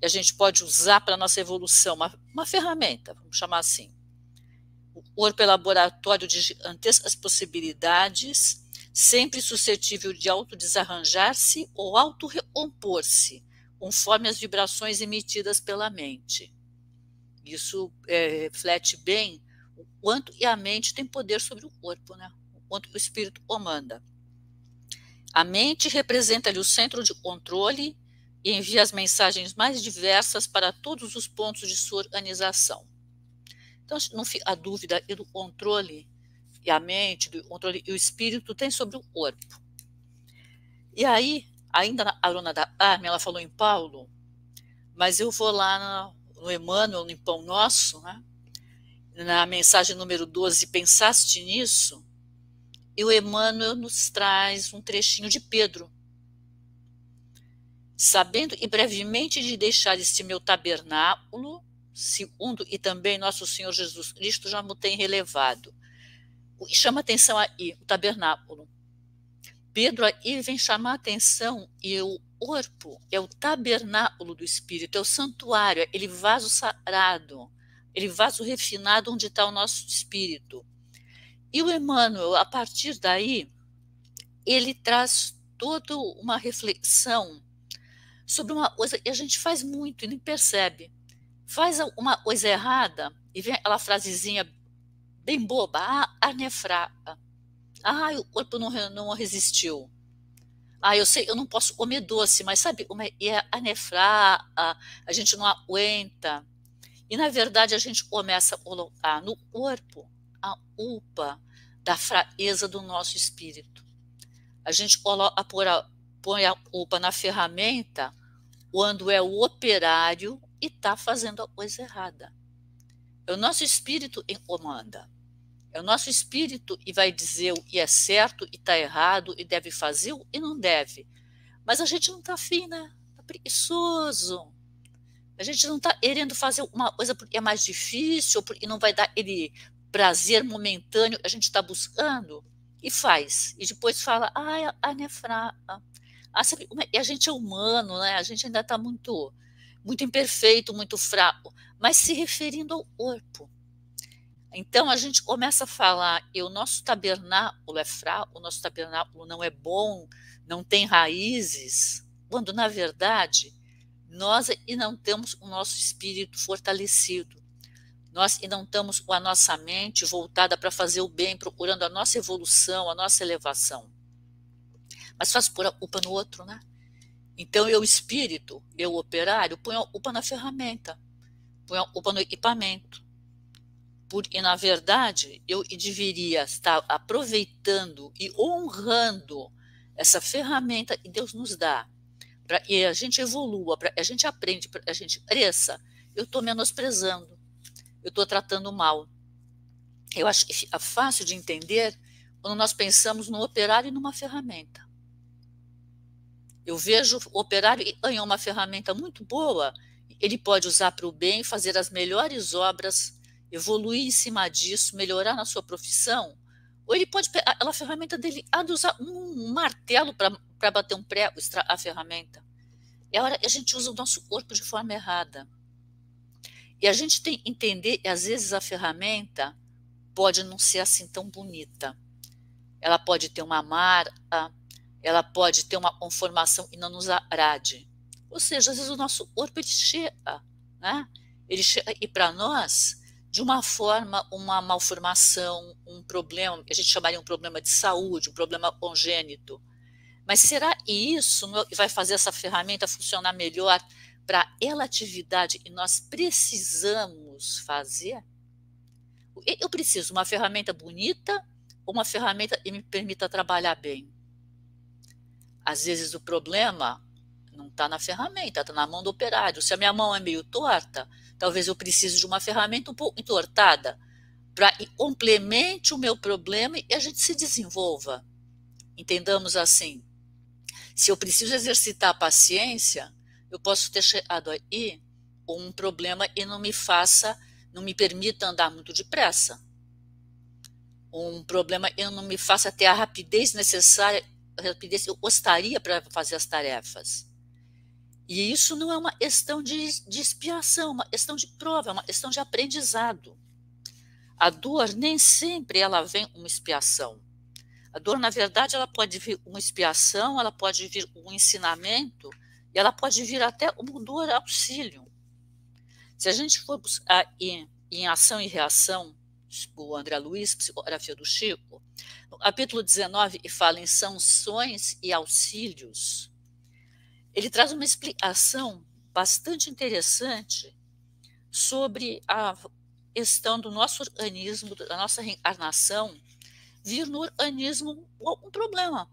a gente pode usar para a nossa evolução, uma ferramenta, vamos chamar assim. O corpo é laboratório de gigantescas possibilidades, sempre suscetível de autodesarranjar-se ou auto-recompor-se, conforme as vibrações emitidas pela mente. Isso reflete bem o quanto a mente tem poder sobre o corpo, né? O quanto o espírito comanda. A mente representa-lhe o centro de controle e envia as mensagens mais diversas para todos os pontos de sua organização. Então, não fica a dúvida do controle e a mente, do controle e o espírito tem sobre o corpo. E aí, ainda a aluna da Carmen, ela falou em Paulo, mas eu vou lá no Emmanuel, no Pão Nosso, né? Na mensagem número 12, pensaste nisso? E o Emmanuel nos traz um trechinho de Pedro. Sabendo e brevemente de deixar este meu tabernáculo, segundo e também nosso Senhor Jesus Cristo já me tem relevado. E chama atenção aí, o tabernáculo. Pedro aí vem chamar a atenção e o corpo é o tabernáculo do Espírito, é o santuário, é aquele vaso sagrado, aquele vaso refinado onde está o nosso Espírito. E o Emmanuel, a partir daí, ele traz toda uma reflexão sobre uma coisa que a gente faz muito e nem percebe. Faz uma coisa errada e vem aquela frasezinha bem boba, anefrata. O corpo não resistiu. Eu sei, eu não posso comer doce, mas sabe como é anefrar, a gente não aguenta. E, na verdade, a gente começa a colocar no corpo a culpa da fraqueza do nosso espírito. A gente põe a culpa na ferramenta quando é o operário e está fazendo a coisa errada. É o nosso espírito em comanda. É o nosso espírito e vai dizer o que é certo e está errado e deve fazer e não deve. Mas a gente não está afim, né? Está preguiçoso. A gente não está querendo fazer uma coisa porque é mais difícil, porque não vai dar aquele prazer momentâneo que a gente está buscando, e faz. E depois fala, anefrar. E a gente é humano, né? A gente ainda está muito imperfeito, muito fraco, mas se referindo ao corpo. Então, a gente começa a falar que o nosso tabernáculo é fraco, o nosso tabernáculo não é bom, não tem raízes, quando, na verdade, nós e não temos o nosso espírito fortalecido. Nós e não estamos com a nossa mente voltada para fazer o bem, procurando a nossa evolução, a nossa elevação. Mas faz pôr a culpa no outro, né? Então, eu, espírito, eu, operário, ponho a culpa na ferramenta, ponho a culpa no equipamento. Porque, na verdade, eu deveria estar aproveitando e honrando essa ferramenta que Deus nos dá, para que a gente evolua, para que a gente aprenda, para que a gente cresça. Eu estou menosprezando, eu estou tratando mal. Eu acho que fica fácil de entender quando nós pensamos no operário e numa ferramenta. Eu vejo o operário e ganha uma ferramenta muito boa, ele pode usar para o bem, fazer as melhores obras, evoluir em cima disso, melhorar na sua profissão, ou ele pode pegar aquela ferramenta dele, usar um martelo para bater um prego, extrair a ferramenta. É a hora que a gente usa o nosso corpo de forma errada. E a gente tem que entender que, às vezes, a ferramenta pode não ser assim tão bonita. Ela pode ter uma marca, ela pode ter uma conformação e não nos agrade. Ou seja, às vezes o nosso corpo ele chega, né? Ele chega e para nós, de uma forma, uma malformação, um problema, que a gente chamaria um problema de saúde, um problema congênito. Mas será que isso vai fazer essa ferramenta funcionar melhor para aquela atividade que nós precisamos fazer? Eu preciso de uma ferramenta bonita ou uma ferramenta que me permita trabalhar bem? Às vezes o problema não está na ferramenta, está na mão do operário. Se a minha mão é meio torta, talvez eu precise de uma ferramenta um pouco entortada, para que complemente o meu problema e a gente se desenvolva. Entendamos assim. Se eu preciso exercitar a paciência, eu posso ter chegado aí um problema e não me permita andar muito depressa. Um problema e não me faça ter a rapidez necessária, a rapidez que eu gostaria para fazer as tarefas. E isso não é uma questão de expiação, uma questão de prova, é uma questão de aprendizado. A dor nem sempre ela vem uma expiação. A dor, na verdade, ela pode vir uma expiação, ela pode vir um ensinamento, e ela pode vir até uma dor auxílio. Se a gente for buscar em ação e reação, o André Luiz, Psicografia do Chico, no capítulo 19, e fala em sanções e auxílios, ele traz uma explicação bastante interessante sobre a questão do nosso organismo, da nossa reencarnação, vir no organismo um problema,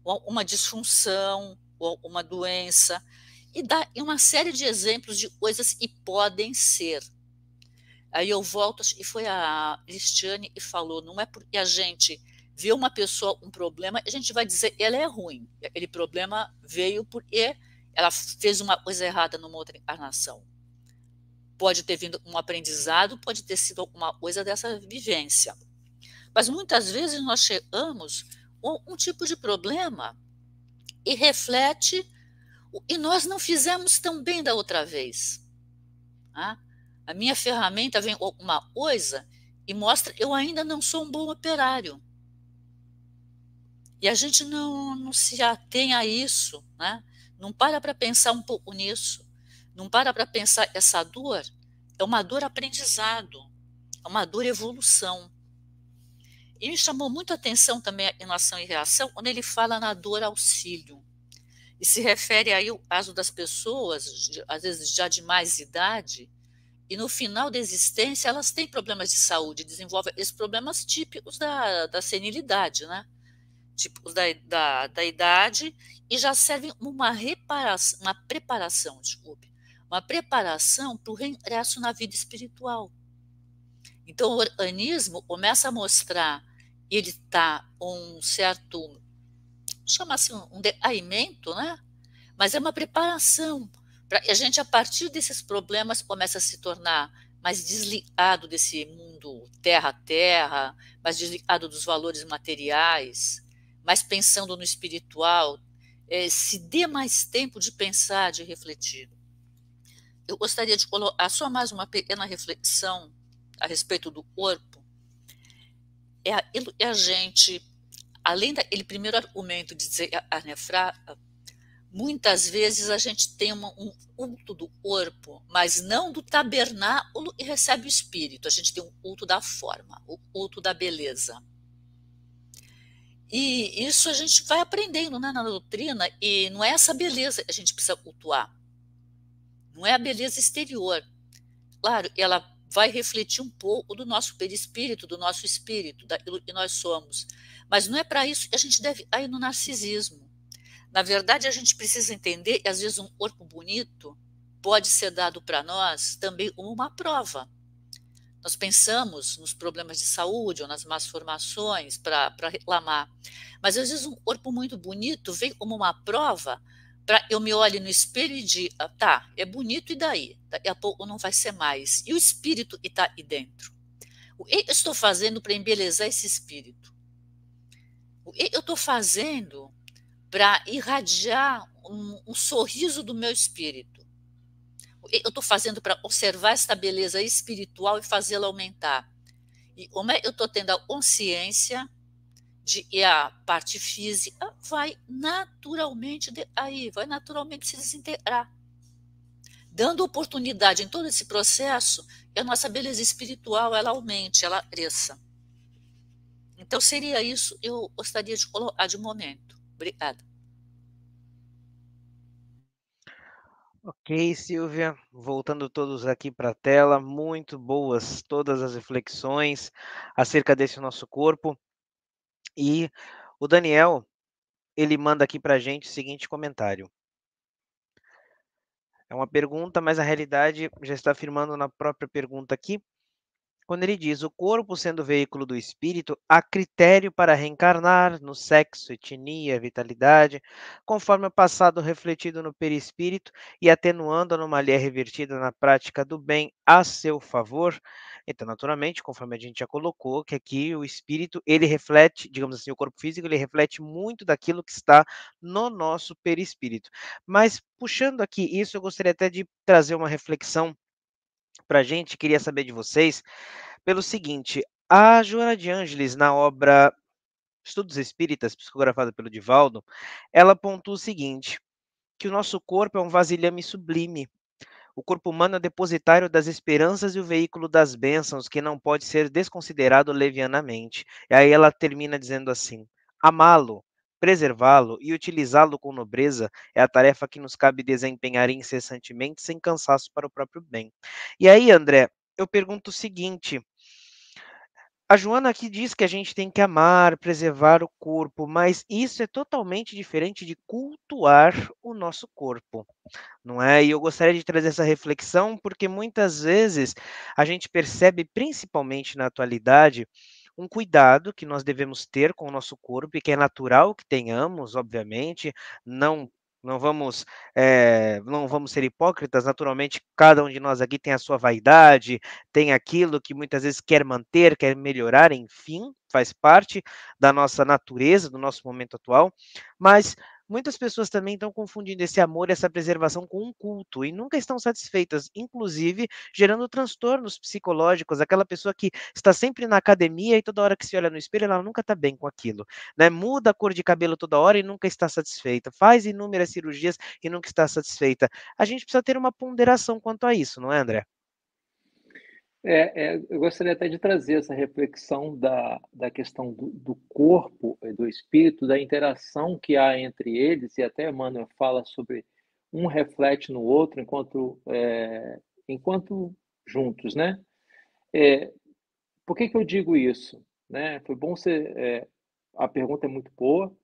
uma disfunção, uma doença, e dá uma série de exemplos de coisas que podem ser. Aí eu volto, e foi a Cristiane e falou, não é porque a gente vê uma pessoa um problema, a gente vai dizer ela é ruim. Aquele problema veio porque ela fez uma coisa errada numa outra encarnação. Pode ter vindo um aprendizado, pode ter sido alguma coisa dessa vivência. Mas muitas vezes nós chegamos a um tipo de problema e reflete e nós não fizemos tão bem da outra vez. Tá? A minha ferramenta vem uma coisa e mostra que eu ainda não sou um bom operário. E a gente não se atém a isso, né? Não para pensar um pouco nisso. Não para pensar essa dor é uma dor aprendizado, é uma dor evolução. E me chamou muito a atenção também em ação e reação quando ele fala na dor auxílio. E se refere aí ao caso das pessoas, às vezes já de mais idade, e no final da existência elas têm problemas de saúde, desenvolvem esses problemas típicos da senilidade, né? Típicos da idade, e já servem uma preparação para o reingresso na vida espiritual. Então o organismo começa a mostrar, ele está um certo, chama-se um decaimento, né? Mas é uma preparação para que a gente, a partir desses problemas, comece a se tornar mais desligado desse mundo terra a terra, mais desligado dos valores materiais, mais pensando no espiritual, se dê mais tempo de pensar, de refletir. Eu gostaria de colocar só mais uma pequena reflexão a respeito do corpo. A gente, além daquele primeiro argumento de dizer a nefrata, muitas vezes a gente tem um culto do corpo, mas não do tabernáculo e recebe o espírito. A gente tem um culto da forma, o culto da beleza. E isso a gente vai aprendendo, né, na doutrina, e não é essa beleza que a gente precisa cultuar. Não é a beleza exterior. Claro, ela vai refletir um pouco do nosso perispírito, do nosso espírito, daquilo que nós somos. Mas não é para isso que a gente deve ir no narcisismo. Na verdade, a gente precisa entender que, às vezes, um corpo bonito pode ser dado para nós também como uma prova. Nós pensamos nos problemas de saúde ou nas más formações para reclamar. Mas, às vezes, um corpo muito bonito vem como uma prova para eu me olhe no espelho e diga, tá, é bonito e daí? Daqui a pouco não vai ser mais. E o espírito que está aí dentro? O que eu estou fazendo para embelezar esse espírito? O que eu estou fazendo para irradiar um sorriso do meu espírito? O que eu estou fazendo para observar essa beleza espiritual e fazê-la aumentar? E como é que eu estou tendo a consciência de que a parte física vai naturalmente vai naturalmente se desintegrar, dando oportunidade em todo esse processo que a nossa beleza espiritual ela aumente, ela cresça. Então seria isso que eu gostaria de colocar de momento. Obrigada. Ok, Silvia, voltando todos aqui para a tela, muito boas todas as reflexões acerca desse nosso corpo. E o Daniel, ele manda aqui para a gente o seguinte comentário. É uma pergunta, mas a realidade já está afirmando na própria pergunta aqui. quando ele diz: o corpo sendo veículo do espírito, há critério para reencarnar no sexo, etnia, vitalidade, conforme o passado refletido no perispírito e atenuando a anomalia revertida na prática do bem a seu favor. Então, naturalmente, conforme a gente já colocou, que aqui o espírito, ele reflete, digamos assim, o corpo físico, ele reflete muito daquilo que está no nosso perispírito. Mas, puxando aqui isso, eu gostaria até de trazer uma reflexão para a gente, queria saber de vocês, pelo seguinte, a Joana de Ângeles, na obra Estudos Espíritas, psicografada pelo Divaldo, ela pontua o seguinte, que o nosso corpo é um vasilhame sublime. O corpo humano é depositário das esperanças e o veículo das bênçãos, que não pode ser desconsiderado levianamente. E aí ela termina dizendo assim: amá-lo, preservá-lo e utilizá-lo com nobreza é a tarefa que nos cabe desempenhar incessantemente, sem cansaço para o próprio bem. E aí, André, eu pergunto o seguinte: a Joana aqui diz que a gente tem que amar, preservar o corpo, mas isso é totalmente diferente de cultuar o nosso corpo, não é? E eu gostaria de trazer essa reflexão, porque muitas vezes a gente percebe, principalmente na atualidade, um cuidado que nós devemos ter com o nosso corpo e que é natural que tenhamos, obviamente, não não vamos ser hipócritas, naturalmente cada um de nós aqui tem a sua vaidade, tem aquilo que muitas vezes quer manter, quer melhorar, enfim, faz parte da nossa natureza, do nosso momento atual, mas muitas pessoas também estão confundindo esse amor e essa preservação com um culto e nunca estão satisfeitas, inclusive gerando transtornos psicológicos. Aquela pessoa que está sempre na academia e toda hora que se olha no espelho, ela nunca está bem com aquilo, né? Muda a cor de cabelo toda hora e nunca está satisfeita. Faz inúmeras cirurgias e nunca está satisfeita. A gente precisa ter uma ponderação quanto a isso, não é, André? Eu gostaria até de trazer essa reflexão da questão do corpo e do espírito, da interação que há entre eles, e até Emmanuel fala sobre um reflete no outro enquanto juntos, né? Por que eu digo isso? Né? Foi bom você. A pergunta é muito boa,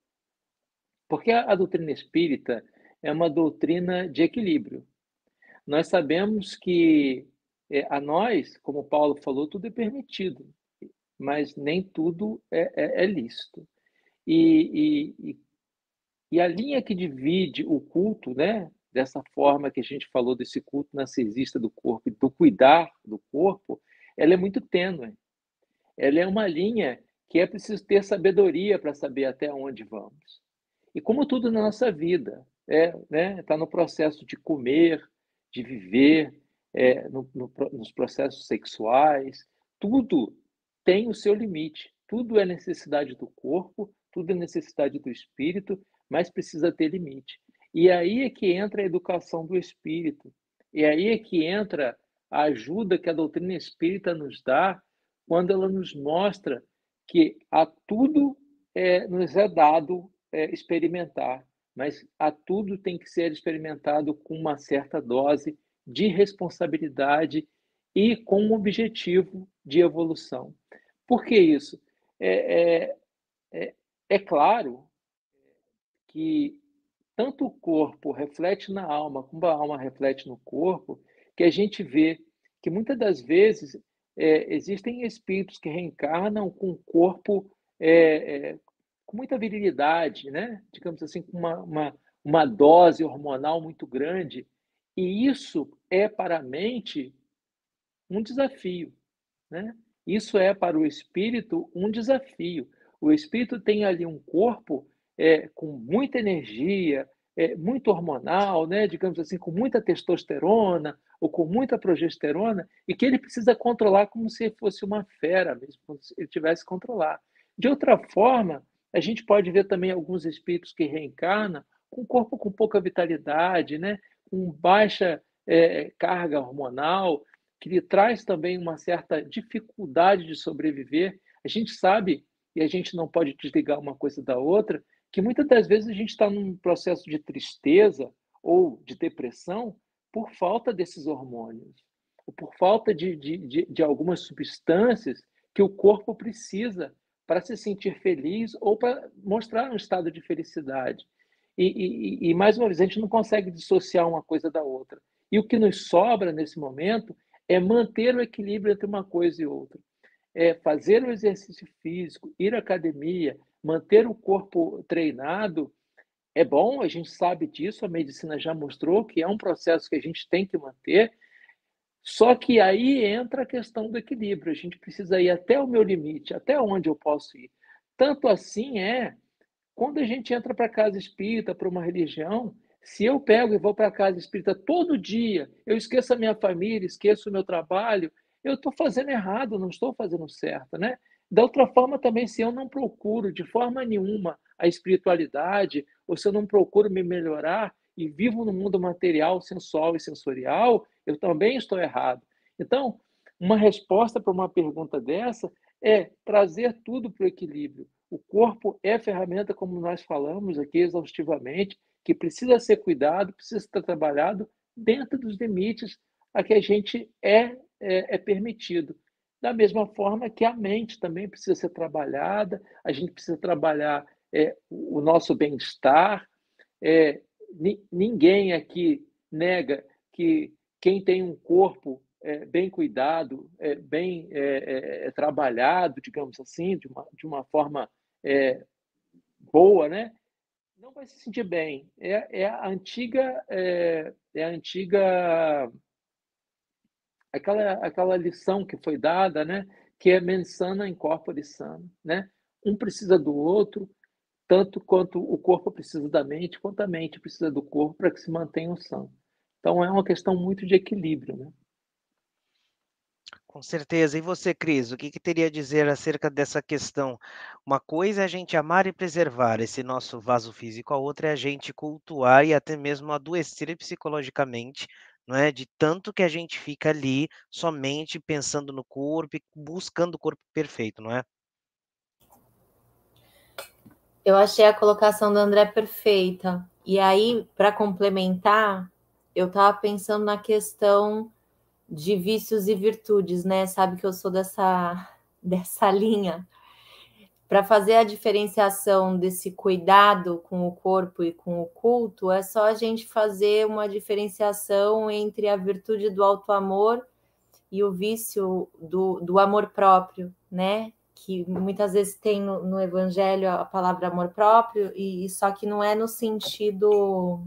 porque a doutrina espírita é uma doutrina de equilíbrio. Nós sabemos que a nós, como Paulo falou, tudo é permitido, mas nem tudo é lícito. E a linha que divide o culto, né, dessa forma que a gente falou desse culto narcisista do corpo, do cuidar do corpo, ela é muito tênue. Ela é uma linha que é preciso ter sabedoria para saber até onde vamos. E como tudo na nossa vida, né, está no processo de comer, de viver, nos processos sexuais, tudo tem o seu limite. Tudo é necessidade do corpo, tudo é necessidade do espírito, mas precisa ter limite. E aí é que entra a educação do espírito. E aí é que entra a ajuda que a doutrina espírita nos dá quando ela nos mostra que a tudo nos é dado experimentar, mas a tudo tem que ser experimentado com uma certa dose de responsabilidade e com um objetivo de evolução. Por que isso? É claro que tanto o corpo reflete na alma, como a alma reflete no corpo, que a gente vê que muitas das vezes existem espíritos que reencarnam com o corpo com muita virilidade, né? Digamos assim, com uma dose hormonal muito grande, e isso é para a mente um desafio, né? Isso é para o espírito um desafio. O espírito tem ali um corpo com muita energia, muito hormonal, né? Digamos assim, com muita testosterona ou com muita progesterona, e que ele precisa controlar como se fosse uma fera mesmo, como se ele tivesse que controlar. De outra forma, a gente pode ver também alguns espíritos que reencarnam com um corpo com pouca vitalidade, né? Com baixa carga hormonal, que lhe traz também uma certa dificuldade de sobreviver. A gente sabe, e a gente não pode desligar uma coisa da outra, que muitas das vezes a gente está num processo de tristeza ou de depressão por falta desses hormônios, ou por falta de algumas substâncias que o corpo precisa para se sentir feliz ou para mostrar um estado de felicidade. Mais uma vez, a gente não consegue dissociar uma coisa da outra. E o que nos sobra nesse momento é manter o equilíbrio entre uma coisa e outra. É fazer o exercício físico, ir à academia, manter o corpo treinado, é bom, a gente sabe disso, a medicina já mostrou que é um processo que a gente tem que manter, só que aí entra a questão do equilíbrio, a gente precisa ir até o meu limite, até onde eu posso ir. Tanto assim quando a gente entra para a casa espírita, para uma religião, se eu pego e vou para a casa espírita todo dia, eu esqueço a minha família, esqueço o meu trabalho, eu estou fazendo errado, não estou fazendo certo, né? Da outra forma também, se eu não procuro de forma nenhuma a espiritualidade, ou se eu não procuro me melhorar e vivo no mundo material, sensual e sensorial, eu também estou errado. Então, uma resposta para uma pergunta dessa é trazer tudo para o equilíbrio. O corpo é ferramenta, como nós falamos aqui exaustivamente, que precisa ser cuidado, precisa ser trabalhado dentro dos limites a que a gente é permitido. Da mesma forma que a mente também precisa ser trabalhada, a gente precisa trabalhar o nosso bem-estar. Ninguém aqui nega que quem tem um corpo bem cuidado, bem trabalhado, digamos assim, de uma forma boa, né? Não vai se sentir bem. É a antiga, aquela lição que foi dada, né? Que é mens sana in corpore sano, né? Um precisa do outro, tanto quanto o corpo precisa da mente, quanto a mente precisa do corpo para que se mantenham são. Então é uma questão muito de equilíbrio, né? Com certeza. E você, Cris, o que teria a dizer acerca dessa questão? Uma coisa é a gente amar e preservar esse nosso vaso físico, a outra é a gente cultuar e até mesmo adoecer psicologicamente, não é? De tanto que a gente fica ali somente pensando no corpo e buscando o corpo perfeito, não é? Eu achei a colocação do André perfeita. E aí, para complementar, eu estava pensando na questão de vícios e virtudes, né? Sabe que eu sou dessa linha. Para fazer a diferenciação desse cuidado com o corpo e com o culto, é só a gente fazer uma diferenciação entre a virtude do auto-amor e o vício do amor próprio, né? Que muitas vezes tem no Evangelho a palavra amor próprio, e só que não é no sentido...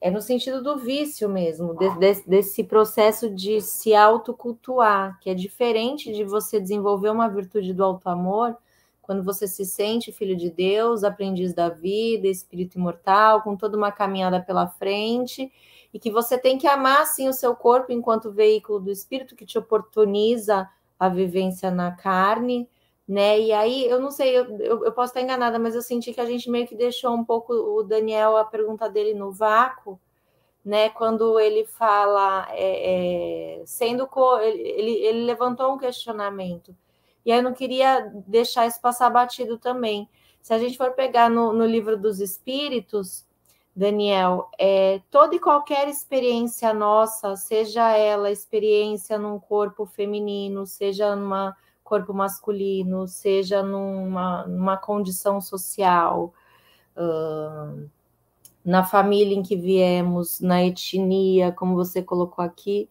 É no sentido do vício mesmo, desse processo de se autocultuar, que é diferente de você desenvolver uma virtude do auto-amor, quando você se sente filho de Deus, aprendiz da vida, espírito imortal, com toda uma caminhada pela frente, e que você tem que amar, sim, o seu corpo enquanto veículo do espírito que te oportuniza a vivência na carne, né? E aí, eu não sei, eu posso estar enganada, mas eu senti que a gente meio que deixou um pouco o Daniel, a pergunta dele no vácuo, né? Quando ele fala, ele levantou um questionamento, e aí eu não queria deixar isso passar batido também. Se a gente for pegar no livro dos Espíritos, Daniel, toda e qualquer experiência nossa, seja ela experiência num corpo feminino, seja numa corpo masculino, seja numa condição social, na família em que viemos, na etnia, como você colocou aqui,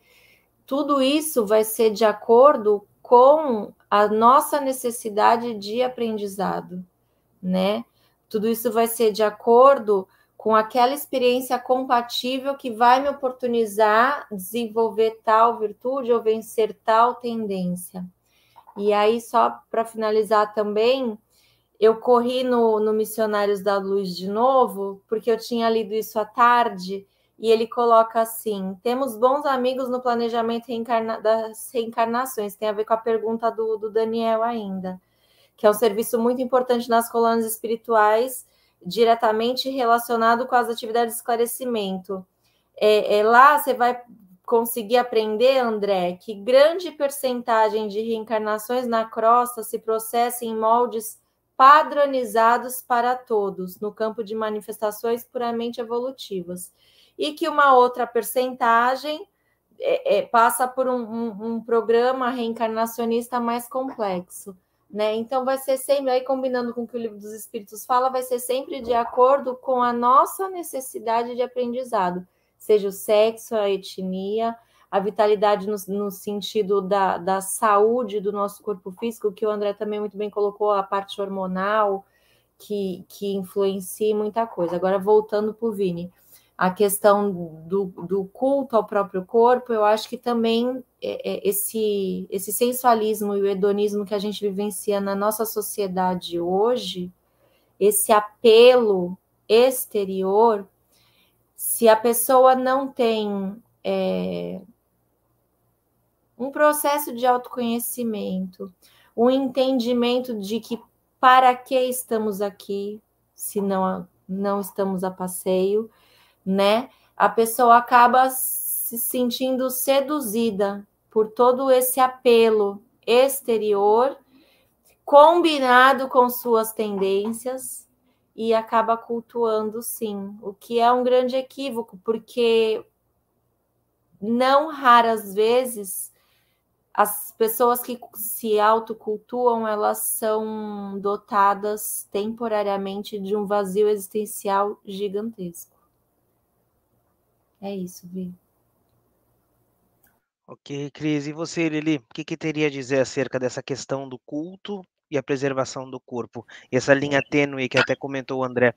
tudo isso vai ser de acordo com a nossa necessidade de aprendizado, né? Tudo isso vai ser de acordo com aquela experiência compatível que vai me oportunizar desenvolver tal virtude ou vencer tal tendência. E aí, só para finalizar também, eu corri no Missionários da Luz de novo, porque eu tinha lido isso à tarde, e ele coloca assim: temos bons amigos no planejamento das reencarnações, tem a ver com a pergunta do Daniel ainda, que é um serviço muito importante nas colônias espirituais, diretamente relacionado com as atividades de esclarecimento. Lá você vai conseguir aprender, André, que grande percentagem de reencarnações na crosta se processa em moldes padronizados para todos, no campo de manifestações puramente evolutivas, e que uma outra percentagem passa por um programa reencarnacionista mais complexo, né? Então vai ser sempre, aí combinando com o que o Livro dos Espíritos fala, vai ser sempre de acordo com a nossa necessidade de aprendizado, seja o sexo, a etnia, a vitalidade no sentido da saúde do nosso corpo físico, que o André também muito bem colocou, a parte hormonal, que influencia muita coisa. Agora, voltando para o Vini, a questão do culto ao próprio corpo, eu acho que também esse sensualismo e o hedonismo que a gente vivencia na nossa sociedade hoje, esse apelo exterior, se a pessoa não tem um processo de autoconhecimento, um entendimento de que para que estamos aqui, se não estamos a passeio, né? A pessoa acaba se sentindo seduzida por todo esse apelo exterior, combinado com suas tendências, e acaba cultuando, sim, o que é um grande equívoco, porque não raras vezes as pessoas que se autocultuam, elas são dotadas temporariamente de um vazio existencial gigantesco. É isso, Vi. Ok, Cris. E você, Lili, o que teria a dizer acerca dessa questão do culto e a preservação do corpo? E essa linha tênue que até comentou o André.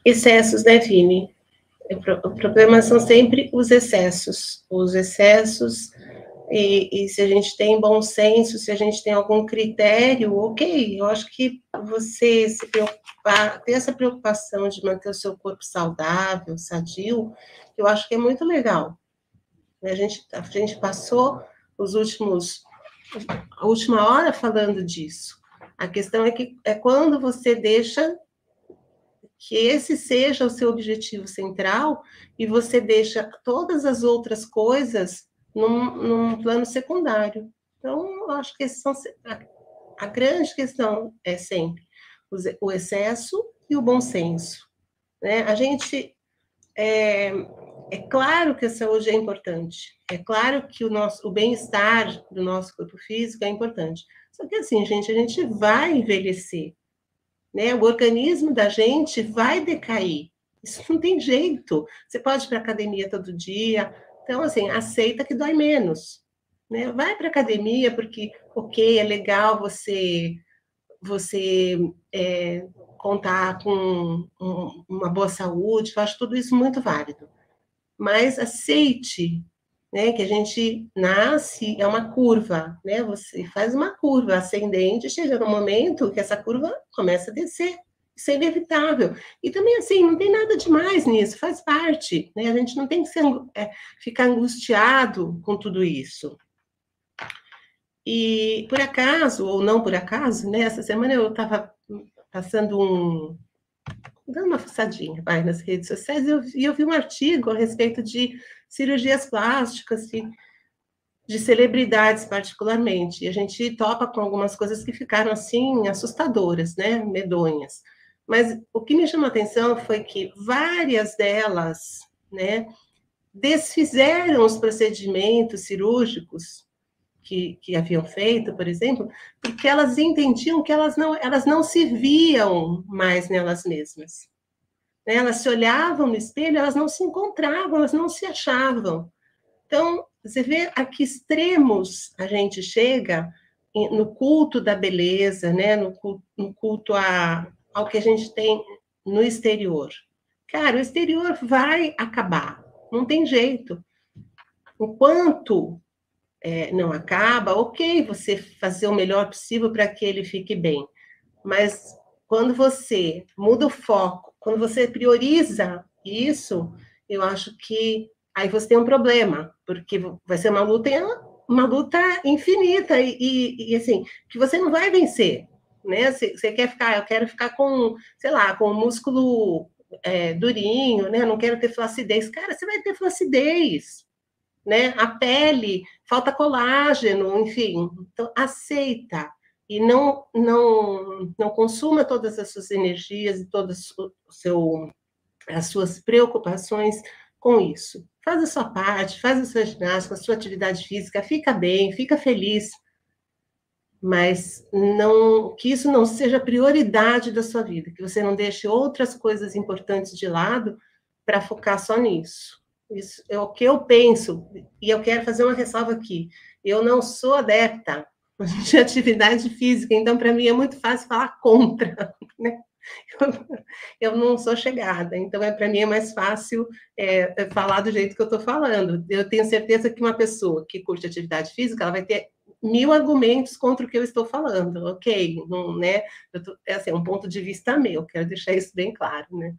Excessos, né, Vini? O problema são sempre os excessos. E se a gente tem bom senso, se a gente tem algum critério, ok. Eu acho que você se preocupar, ter essa preocupação de manter o seu corpo saudável, sadio, eu acho que é muito legal. A gente passou a última hora falando disso. A questão é que é quando você deixa que esse seja o seu objetivo central e você deixa todas as outras coisas num plano secundário. Então, eu acho que a grande questão é sempre o excesso e o bom senso. Né? A gente... É claro que a saúde é importante, é claro que o bem-estar do nosso corpo físico é importante. Só que assim, gente, a gente vai envelhecer. Né? O organismo da gente vai decair. Isso não tem jeito. Você pode ir para a academia todo dia. Então, assim, aceita que dói menos. Né? Vai para a academia porque, ok, é legal você contar com uma boa saúde. Eu acho tudo isso muito válido. Mas aceite, né, que a gente nasce, é uma curva, né? Você faz uma curva ascendente, chega no momento que essa curva começa a descer. Isso é inevitável. E também, assim, não tem nada demais nisso, faz parte, né? A gente não tem que ficar angustiado com tudo isso. E, por acaso, ou não por acaso, né? Essa semana eu estava passando dando uma fuçadinha nas redes sociais, e eu vi um artigo a respeito de cirurgias plásticas de celebridades, particularmente. E a gente topa com algumas coisas que ficaram, assim, assustadoras, né? Medonhas. Mas o que me chamou a atenção foi que várias delas, né, desfizeram os procedimentos cirúrgicos que haviam feito, por exemplo, porque elas entendiam que elas não se viam mais nelas mesmas. Elas se olhavam no espelho, elas não se encontravam, elas não se achavam. Então, você vê a que extremos a gente chega no culto da beleza, né? No culto ao que a gente tem no exterior. Cara, o exterior vai acabar, não tem jeito. Enquanto não acaba, ok, você fazer o melhor possível para que ele fique bem. Mas quando você muda o foco, quando você prioriza isso, eu acho que aí você tem um problema, porque vai ser uma luta infinita e assim, que você não vai vencer, né? Você quer ficar, eu quero ficar com, sei lá, com o músculo durinho, né? Eu não quero ter flacidez. Cara, você vai ter flacidez, né? A pele, falta colágeno, enfim. Então, aceita. E não consuma todas as suas energias e todas as suas preocupações com isso. Faz a sua parte, faz a sua ginástica, a sua atividade física, fica bem, fica feliz, mas que isso não seja prioridade da sua vida, que você não deixe outras coisas importantes de lado para focar só nisso. Isso é o que eu penso, e eu quero fazer uma ressalva aqui. Eu não sou adepta de atividade física, então para mim é muito fácil falar contra, né? Eu não sou chegada, então para mim é mais fácil falar do jeito que eu estou falando. Eu tenho certeza que uma pessoa que curte atividade física, ela vai ter 1000 argumentos contra o que eu estou falando, ok? Não, né? É assim, um ponto de vista meu, quero deixar isso bem claro, né?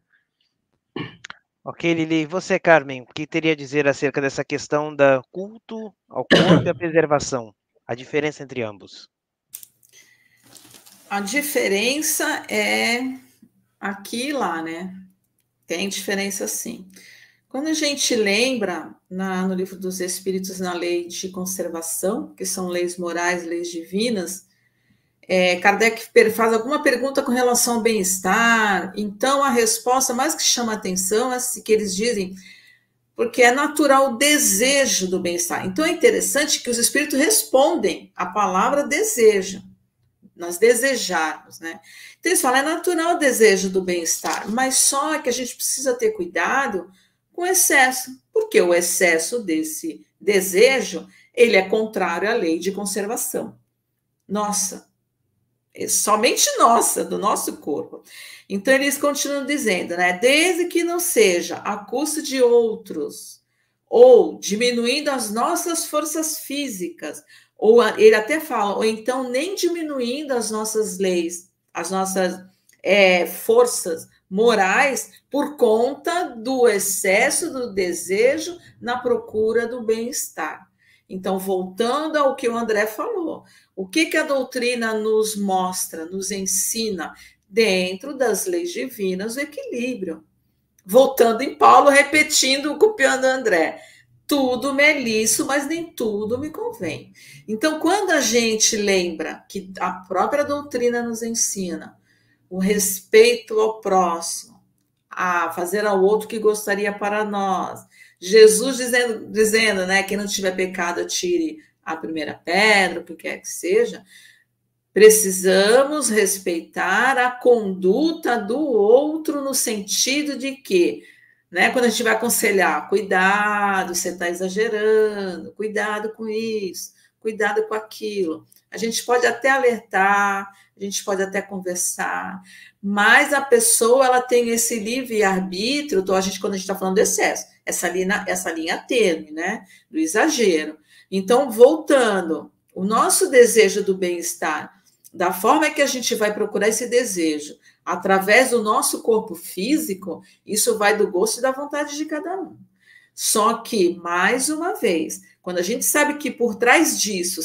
Ok, Lili. E você, Carmen, o que teria a dizer acerca dessa questão da culto ao corpo e a preservação? A diferença entre ambos? A diferença é aqui e lá, né? Tem diferença sim. Quando a gente lembra no livro dos Espíritos, na lei de conservação, que são leis morais, leis divinas, Kardec faz alguma pergunta com relação ao bem-estar, então a resposta mais que chama a atenção é que eles dizem, porque é natural o desejo do bem-estar. Então é interessante que os espíritos respondem a palavra desejo, nós desejarmos, né? Então eles falam, é natural o desejo do bem-estar, mas só que a gente precisa ter cuidado com o excesso, porque o excesso desse desejo, ele é contrário à lei de conservação. Nossa, somente nossa, do nosso corpo. Então, eles continuam dizendo, né? Desde que não seja a custo de outros, ou diminuindo as nossas forças físicas, ou ele até fala, ou então nem diminuindo as nossas leis, as nossas forças morais, por conta do excesso do desejo na procura do bem-estar. Então, voltando ao que o André falou, o que a doutrina nos mostra, nos ensina, dentro das leis divinas, o equilíbrio. Voltando em Paulo, repetindo, copiando o André. Tudo me é lícito, mas nem tudo me convém. Então, quando a gente lembra que a própria doutrina nos ensina o respeito ao próximo, a fazer ao outro que gostaria para nós, Jesus dizendo, né, quem não tiver pecado, atire a primeira pedra, o que quer que seja, precisamos respeitar a conduta do outro no sentido de que, né, quando a gente vai aconselhar, cuidado, você está exagerando, cuidado com isso, cuidado com aquilo. A gente pode até alertar, a gente pode até conversar, mas a pessoa ela tem esse livre-arbítrio, então quando a gente está falando do excesso, essa linha tênue, né, do exagero. Então, voltando, o nosso desejo do bem-estar, da forma que a gente vai procurar esse desejo, através do nosso corpo físico, isso vai do gosto e da vontade de cada um. Só que, mais uma vez, quando a gente sabe que por trás disso,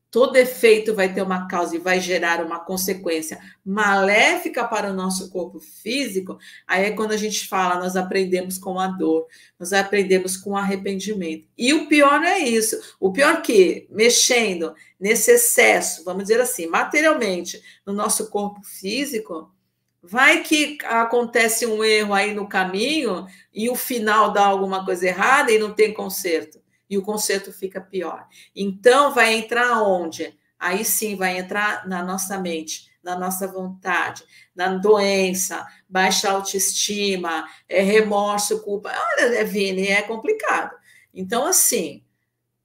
todo efeito vai ter uma causa e vai gerar uma consequência maléfica para o nosso corpo físico, aí é quando a gente fala, nós aprendemos com a dor, nós aprendemos com o arrependimento. E o pior não é isso. O pior que, mexendo nesse excesso, vamos dizer assim, materialmente, no nosso corpo físico, vai que acontece um erro aí no caminho e o final dá alguma coisa errada e não tem conserto. E o conserto fica pior. Então, vai entrar onde? Aí sim, vai entrar na nossa mente, na nossa vontade, na doença, baixa autoestima, remorso, culpa. Olha, Vini, é complicado. Então, assim,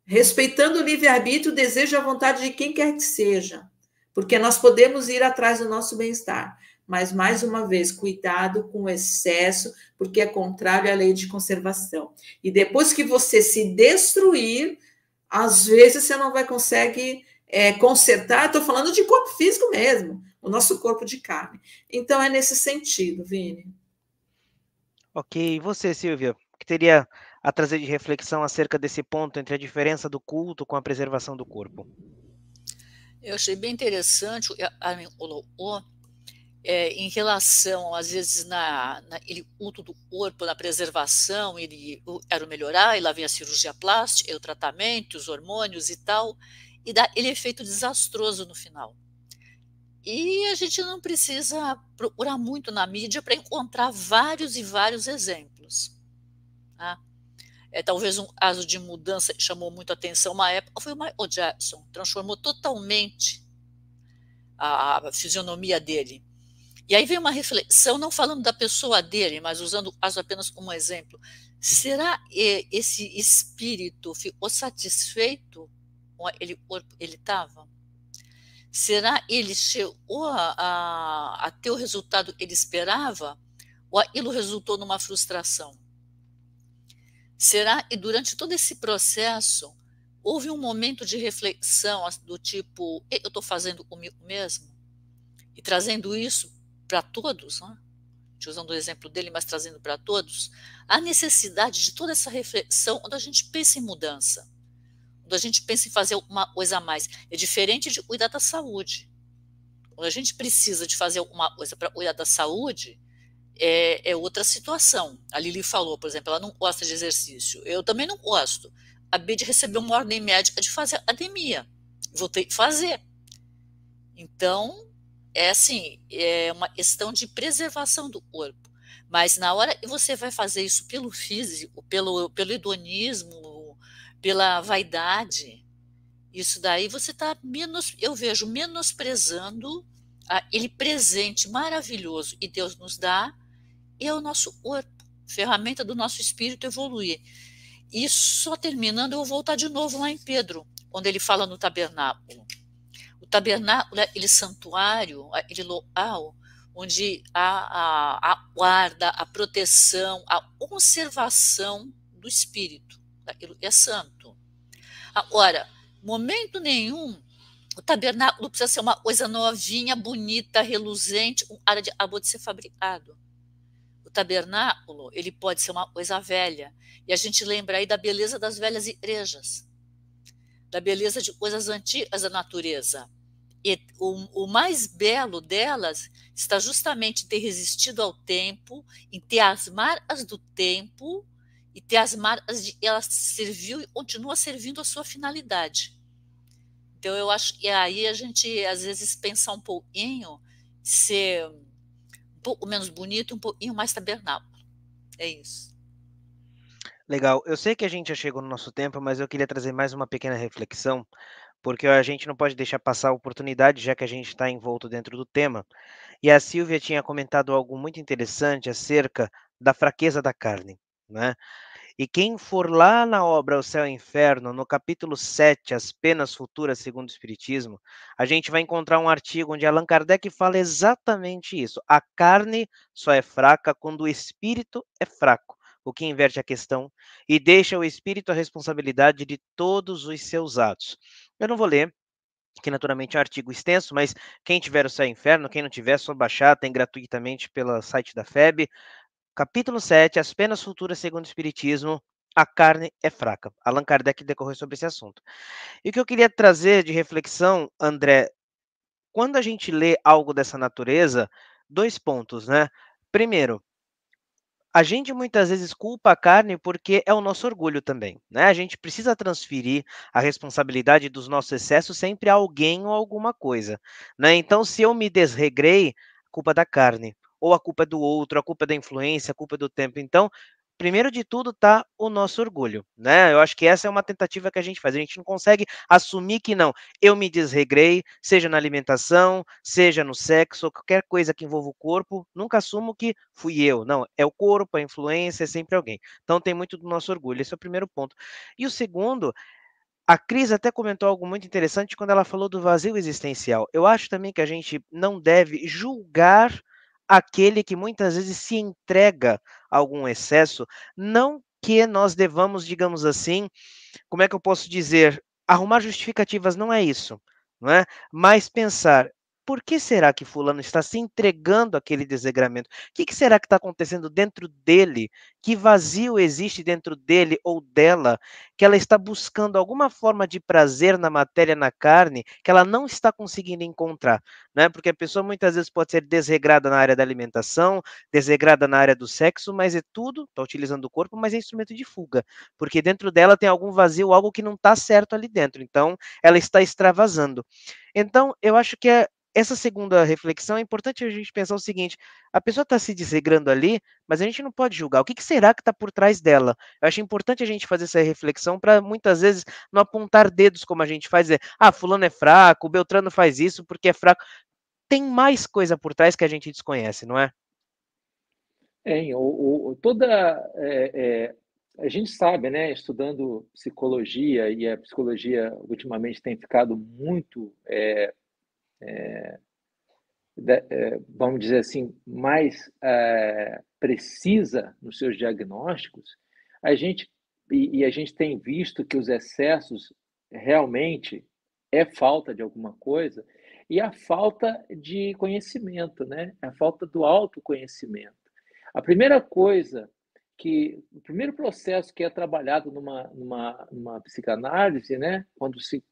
respeitando o livre-arbítrio, o desejo e a vontade de quem quer que seja, porque nós podemos ir atrás do nosso bem-estar. Mas, mais uma vez, cuidado com o excesso, porque é contrário à lei de conservação. E depois que você se destruir, às vezes você não vai conseguir consertar. Estou falando de corpo físico mesmo, o nosso corpo de carne. Então, é nesse sentido, Vini. Ok. E você, Silvia, o que teria a trazer de reflexão acerca desse ponto entre a diferença do culto com a preservação do corpo? Eu achei bem interessante o que a Armin colocou, em relação, às vezes, ele culto do corpo, na preservação, ele era o melhorar, e lá vem a cirurgia plástica, o tratamento, os hormônios e tal, e dá ele efeito desastroso no final. E a gente não precisa procurar muito na mídia para encontrar vários e vários exemplos. Tá? Talvez um caso de mudança que chamou muito a atenção uma época foi o Michael Jackson, transformou totalmente a fisionomia dele. E aí vem uma reflexão, não falando da pessoa dele, mas usando apenas como exemplo. Será que esse espírito ficou satisfeito com aquele corpo ele estava? Será ele chegou a ter o resultado que ele esperava? Ou aquilo resultou numa frustração? Será que durante todo esse processo houve um momento de reflexão do tipo, eu estou fazendo comigo mesmo? E trazendo isso para todos, né? Usando o exemplo dele, mas trazendo para todos, a necessidade de toda essa reflexão quando a gente pensa em mudança, quando a gente pensa em fazer uma coisa a mais. É diferente de cuidar da saúde. Quando a gente precisa de fazer alguma coisa para cuidar da saúde, é outra situação. A Lili falou, por exemplo, ela não gosta de exercício. Eu também não gosto. Acabei de receber uma ordem médica de fazer academia. Vou ter que fazer. Então, é assim, é uma questão de preservação do corpo. Mas na hora que você vai fazer isso pelo físico, pelo hedonismo, pela vaidade, isso daí você está eu vejo menosprezando aquele presente maravilhoso que Deus nos dá, e é o nosso corpo, ferramenta do nosso espírito evoluir. E só terminando, eu vou voltar de novo lá em Pedro, quando ele fala no tabernáculo. O tabernáculo é aquele santuário, aquele local onde há a guarda, a proteção, a conservação do espírito. Aquilo é santo. Agora, momento nenhum, o tabernáculo precisa ser uma coisa novinha, bonita, reluzente, com área de acabou de ser fabricado. O tabernáculo, ele pode ser uma coisa velha. E a gente lembra aí da beleza das velhas igrejas, da beleza de coisas antigas da natureza. E o mais belo delas está justamente em ter resistido ao tempo, em ter as marcas do tempo, e ter as marcas de ela serviu e continua servindo a sua finalidade. Então, eu acho que aí a gente, às vezes, pensa um pouquinho, ser um pouco menos bonito, um pouquinho mais tabernáculo. É isso. Legal. Eu sei que a gente já chegou no nosso tempo, mas eu queria trazer mais uma pequena reflexão, porque a gente não pode deixar passar a oportunidade, já que a gente está envolto dentro do tema. E a Silvia tinha comentado algo muito interessante acerca da fraqueza da carne, né? E quem for lá na obra O Céu e o Inferno, no capítulo 7, As Penas Futuras segundo o Espiritismo, a gente vai encontrar um artigo onde Allan Kardec fala exatamente isso. A carne só é fraca quando o espírito é fraco, o que inverte a questão e deixa o espírito a responsabilidade de todos os seus atos. Eu não vou ler, que naturalmente é um artigo extenso, mas quem tiver o Céu e o Inferno, quem não tiver, é só baixar, tem gratuitamente pelo site da FEB. Capítulo 7, As Penas Futuras segundo o Espiritismo, a carne é fraca. Allan Kardec decorreu sobre esse assunto. E o que eu queria trazer de reflexão, André, quando a gente lê algo dessa natureza, 2 pontos, né? Primeiro, a gente muitas vezes culpa a carne porque é o nosso orgulho também, né? A gente precisa transferir a responsabilidade dos nossos excessos sempre a alguém ou alguma coisa, né? Então, se eu me desregrei, culpa da carne, ou a culpa é do outro, a culpa é da influência, a culpa é do tempo. Então, primeiro de tudo está o nosso orgulho, né? Eu acho que essa é uma tentativa que a gente faz. A gente não consegue assumir que não, eu me desregrei, seja na alimentação, seja no sexo, qualquer coisa que envolva o corpo, nunca assumo que fui eu. Não, é o corpo, a influência, é sempre alguém. Então tem muito do nosso orgulho. Esse é o primeiro ponto. E o segundo, a Cris até comentou algo muito interessante quando ela falou do vazio existencial. Eu acho também que a gente não deve julgar aquele que muitas vezes se entrega a algum excesso, não que nós devamos, digamos assim, como é que eu posso dizer, arrumar justificativas não é isso, não é? Mas pensar, por que será que fulano está se entregando àquele desregramento? O que será que está acontecendo dentro dele? Que vazio existe dentro dele ou dela que ela está buscando alguma forma de prazer na matéria, na carne, que ela não está conseguindo encontrar, né? Porque a pessoa muitas vezes pode ser desregrada na área da alimentação, desregrada na área do sexo, mas é tudo, está utilizando o corpo, mas é instrumento de fuga, porque dentro dela tem algum vazio, algo que não está certo ali dentro, então ela está extravasando. Então, eu acho que essa segunda reflexão é importante a gente pensar o seguinte: a pessoa está se desregrando ali, mas a gente não pode julgar. O que será que está por trás dela? Eu acho importante a gente fazer essa reflexão para muitas vezes não apontar dedos como a gente faz, dizer, fulano é fraco, o Beltrano faz isso porque é fraco. tem mais coisa por trás que a gente desconhece, não é? A gente sabe, né, estudando psicologia, e a psicologia ultimamente tem ficado muito, vamos dizer assim, mais precisa nos seus diagnósticos, a gente a gente tem visto que os excessos realmente é falta de alguma coisa, e a falta de conhecimento, né? A falta do autoconhecimento. A primeira coisa o primeiro processo que é trabalhado numa psicanálise, né? Quando se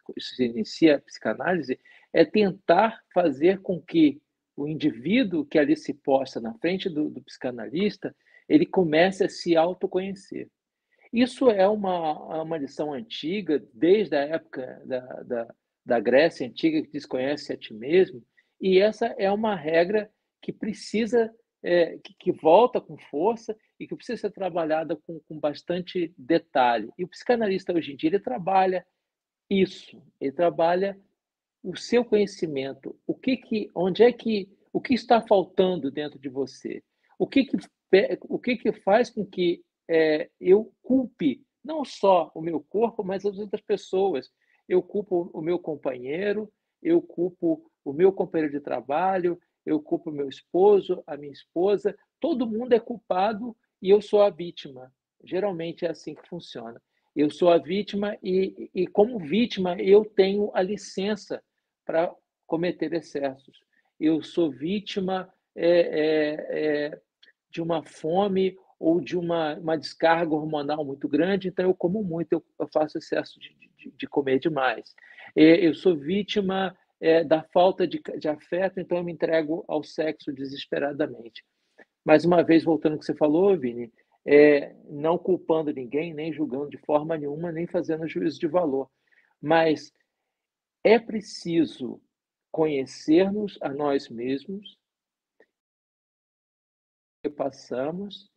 inicia a psicanálise, é tentar fazer com que o indivíduo que ali se posta na frente do psicanalista, ele comece a se autoconhecer. Isso é uma lição antiga, desde a época da Grécia Antiga, que diz conhece a ti mesmo, e essa é uma regra que precisa, que volta com força e que precisa ser trabalhada com bastante detalhe. E o psicanalista, hoje em dia, ele trabalha isso, ele trabalha o seu conhecimento, o que está faltando dentro de você, o que faz com que eu culpe não só o meu corpo, mas as outras pessoas. Eu culpo o meu companheiro, eu culpo o meu companheiro de trabalho, eu culpo o meu esposo, a minha esposa. Todo mundo é culpado e eu sou a vítima. Geralmente é assim que funciona. Eu sou a vítima e como vítima, eu tenho a licença para cometer excessos. Eu sou vítima de uma fome ou de uma descarga hormonal muito grande, então eu como muito, eu faço excesso de comer demais. Eu sou vítima da falta de afeto, então eu me entrego ao sexo desesperadamente. Mais uma vez, voltando ao que você falou, Vini, não culpando ninguém, nem julgando de forma nenhuma, nem fazendo juízo de valor. Mas é preciso conhecermos a nós mesmos, o que passamos,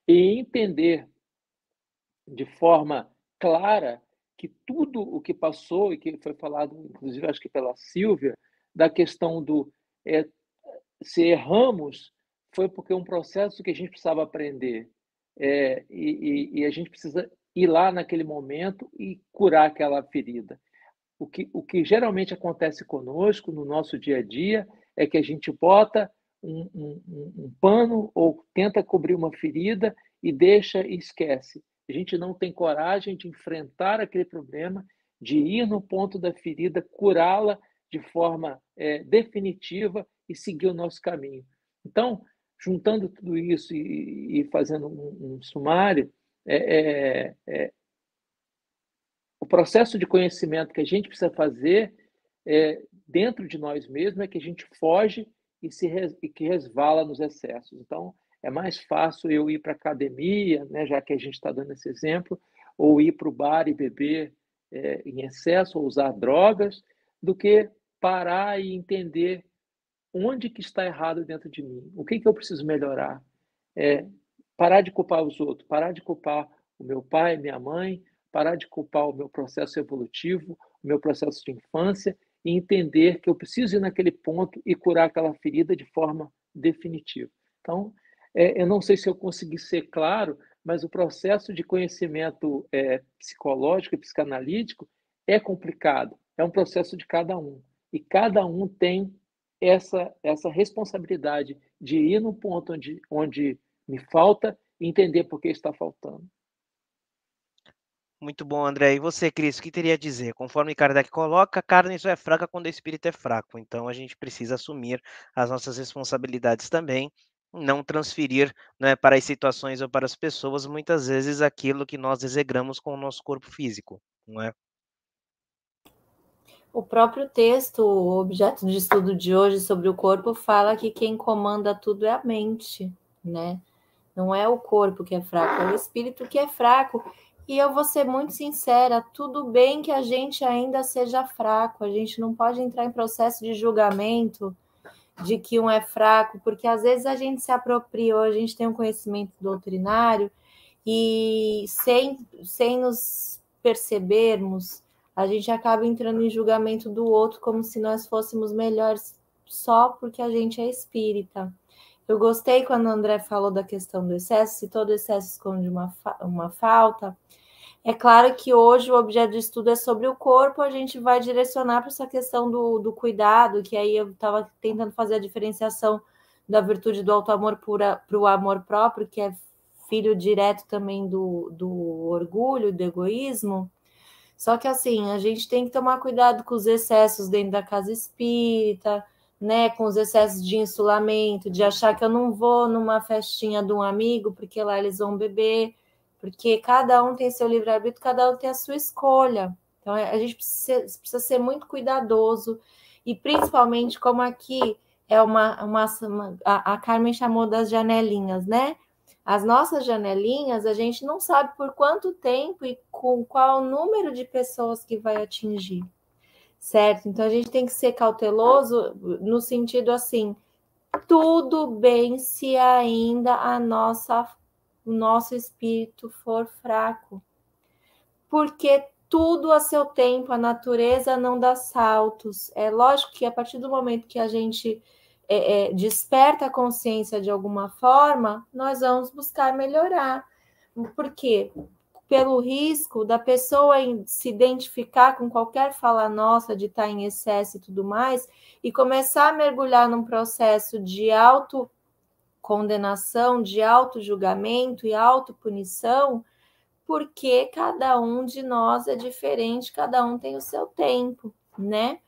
e entender de forma clara que tudo o que passou, e que foi falado, inclusive, acho que pela Silvia, da questão se erramos, foi porque um processo que a gente precisava aprender. E a gente precisa ir lá naquele momento e curar aquela ferida. O que geralmente acontece conosco no nosso dia a dia é que a gente bota um pano ou tenta cobrir uma ferida e deixa e esquece. A gente não tem coragem de enfrentar aquele problema, de ir no ponto da ferida, curá-la de forma definitiva e seguir o nosso caminho. Então, juntando tudo isso e fazendo um sumário, o processo de conhecimento que a gente precisa fazer dentro de nós mesmos é que a gente foge e que resvala nos excessos. Então, é mais fácil eu ir para a academia, né, já que a gente está dando esse exemplo, ou ir para o bar e beber em excesso, ou usar drogas, do que parar e entender onde que está errado dentro de mim, o que eu preciso melhorar. Parar de culpar os outros, parar de culpar o meu pai, minha mãe, parar de culpar o meu processo evolutivo, o meu processo de infância, e entender que eu preciso ir naquele ponto e curar aquela ferida de forma definitiva. Então, eu não sei se eu consegui ser claro, mas o processo de conhecimento psicológico e psicanalítico é complicado, é um processo de cada um. E cada um tem essa responsabilidade de ir no ponto onde me falta e entender por que está faltando. Muito bom, André. E você, Cris, o que teria a dizer? Conforme Kardec coloca, a carne só é fraca quando o espírito é fraco. Então, a gente precisa assumir as nossas responsabilidades também, não transferir, né, para as situações ou para as pessoas, muitas vezes, aquilo que nós desejamos com o nosso corpo físico, não é? O próprio texto, o objeto de estudo de hoje sobre o corpo, fala que quem comanda tudo é a mente, né? Não é o corpo que é fraco, é o espírito que é fraco. E eu vou ser muito sincera, tudo bem que a gente ainda seja fraco, a gente não pode entrar em processo de julgamento de que um é fraco, porque às vezes a gente se apropria, ou a gente tem um conhecimento doutrinário e sem nos percebermos, a gente acaba entrando em julgamento do outro como se nós fôssemos melhores só porque a gente é espírita. Eu gostei quando o André falou da questão do excesso, se todo excesso esconde uma falta. É claro que hoje o objeto de estudo é sobre o corpo, a gente vai direcionar para essa questão do cuidado, que aí eu estava tentando fazer a diferenciação da virtude do auto-amor para o amor próprio, que é filho direto também do orgulho, do egoísmo. Só que assim, a gente tem que tomar cuidado com os excessos dentro da casa espírita, né, com os excessos de insulamento, de achar que eu não vou numa festinha de um amigo, porque lá eles vão beber, porque cada um tem seu livre-arbítrio, cada um tem a sua escolha. Então, a gente precisa ser muito cuidadoso, e principalmente, como aqui é a Carmen chamou das janelinhas, né? As nossas janelinhas, a gente não sabe por quanto tempo e com qual número de pessoas que vai atingir. Certo? Então, a gente tem que ser cauteloso no sentido assim, tudo bem se ainda o nosso espírito for fraco. Porque tudo a seu tempo, a natureza não dá saltos. É lógico que a partir do momento que a gente desperta a consciência de alguma forma, nós vamos buscar melhorar. Por quê? Pelo risco da pessoa se identificar com qualquer fala nossa de estar em excesso e tudo mais, e começar a mergulhar num processo de autocondenação, de autojulgamento e autopunição, porque cada um de nós é diferente, cada um tem o seu tempo, né?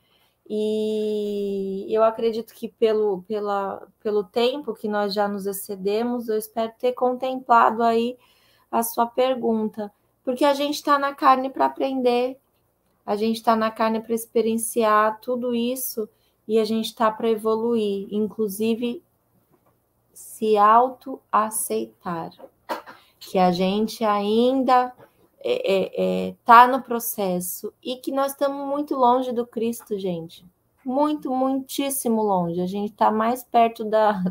E eu acredito que pelo tempo que nós já nos excedemos, eu espero ter contemplado aí a sua pergunta, porque a gente está na carne para aprender, a gente está na carne para experienciar tudo isso, e a gente está para evoluir, inclusive se autoaceitar, que a gente ainda está no processo, e que nós estamos muito longe do Cristo, gente, muitíssimo longe, a gente está mais perto da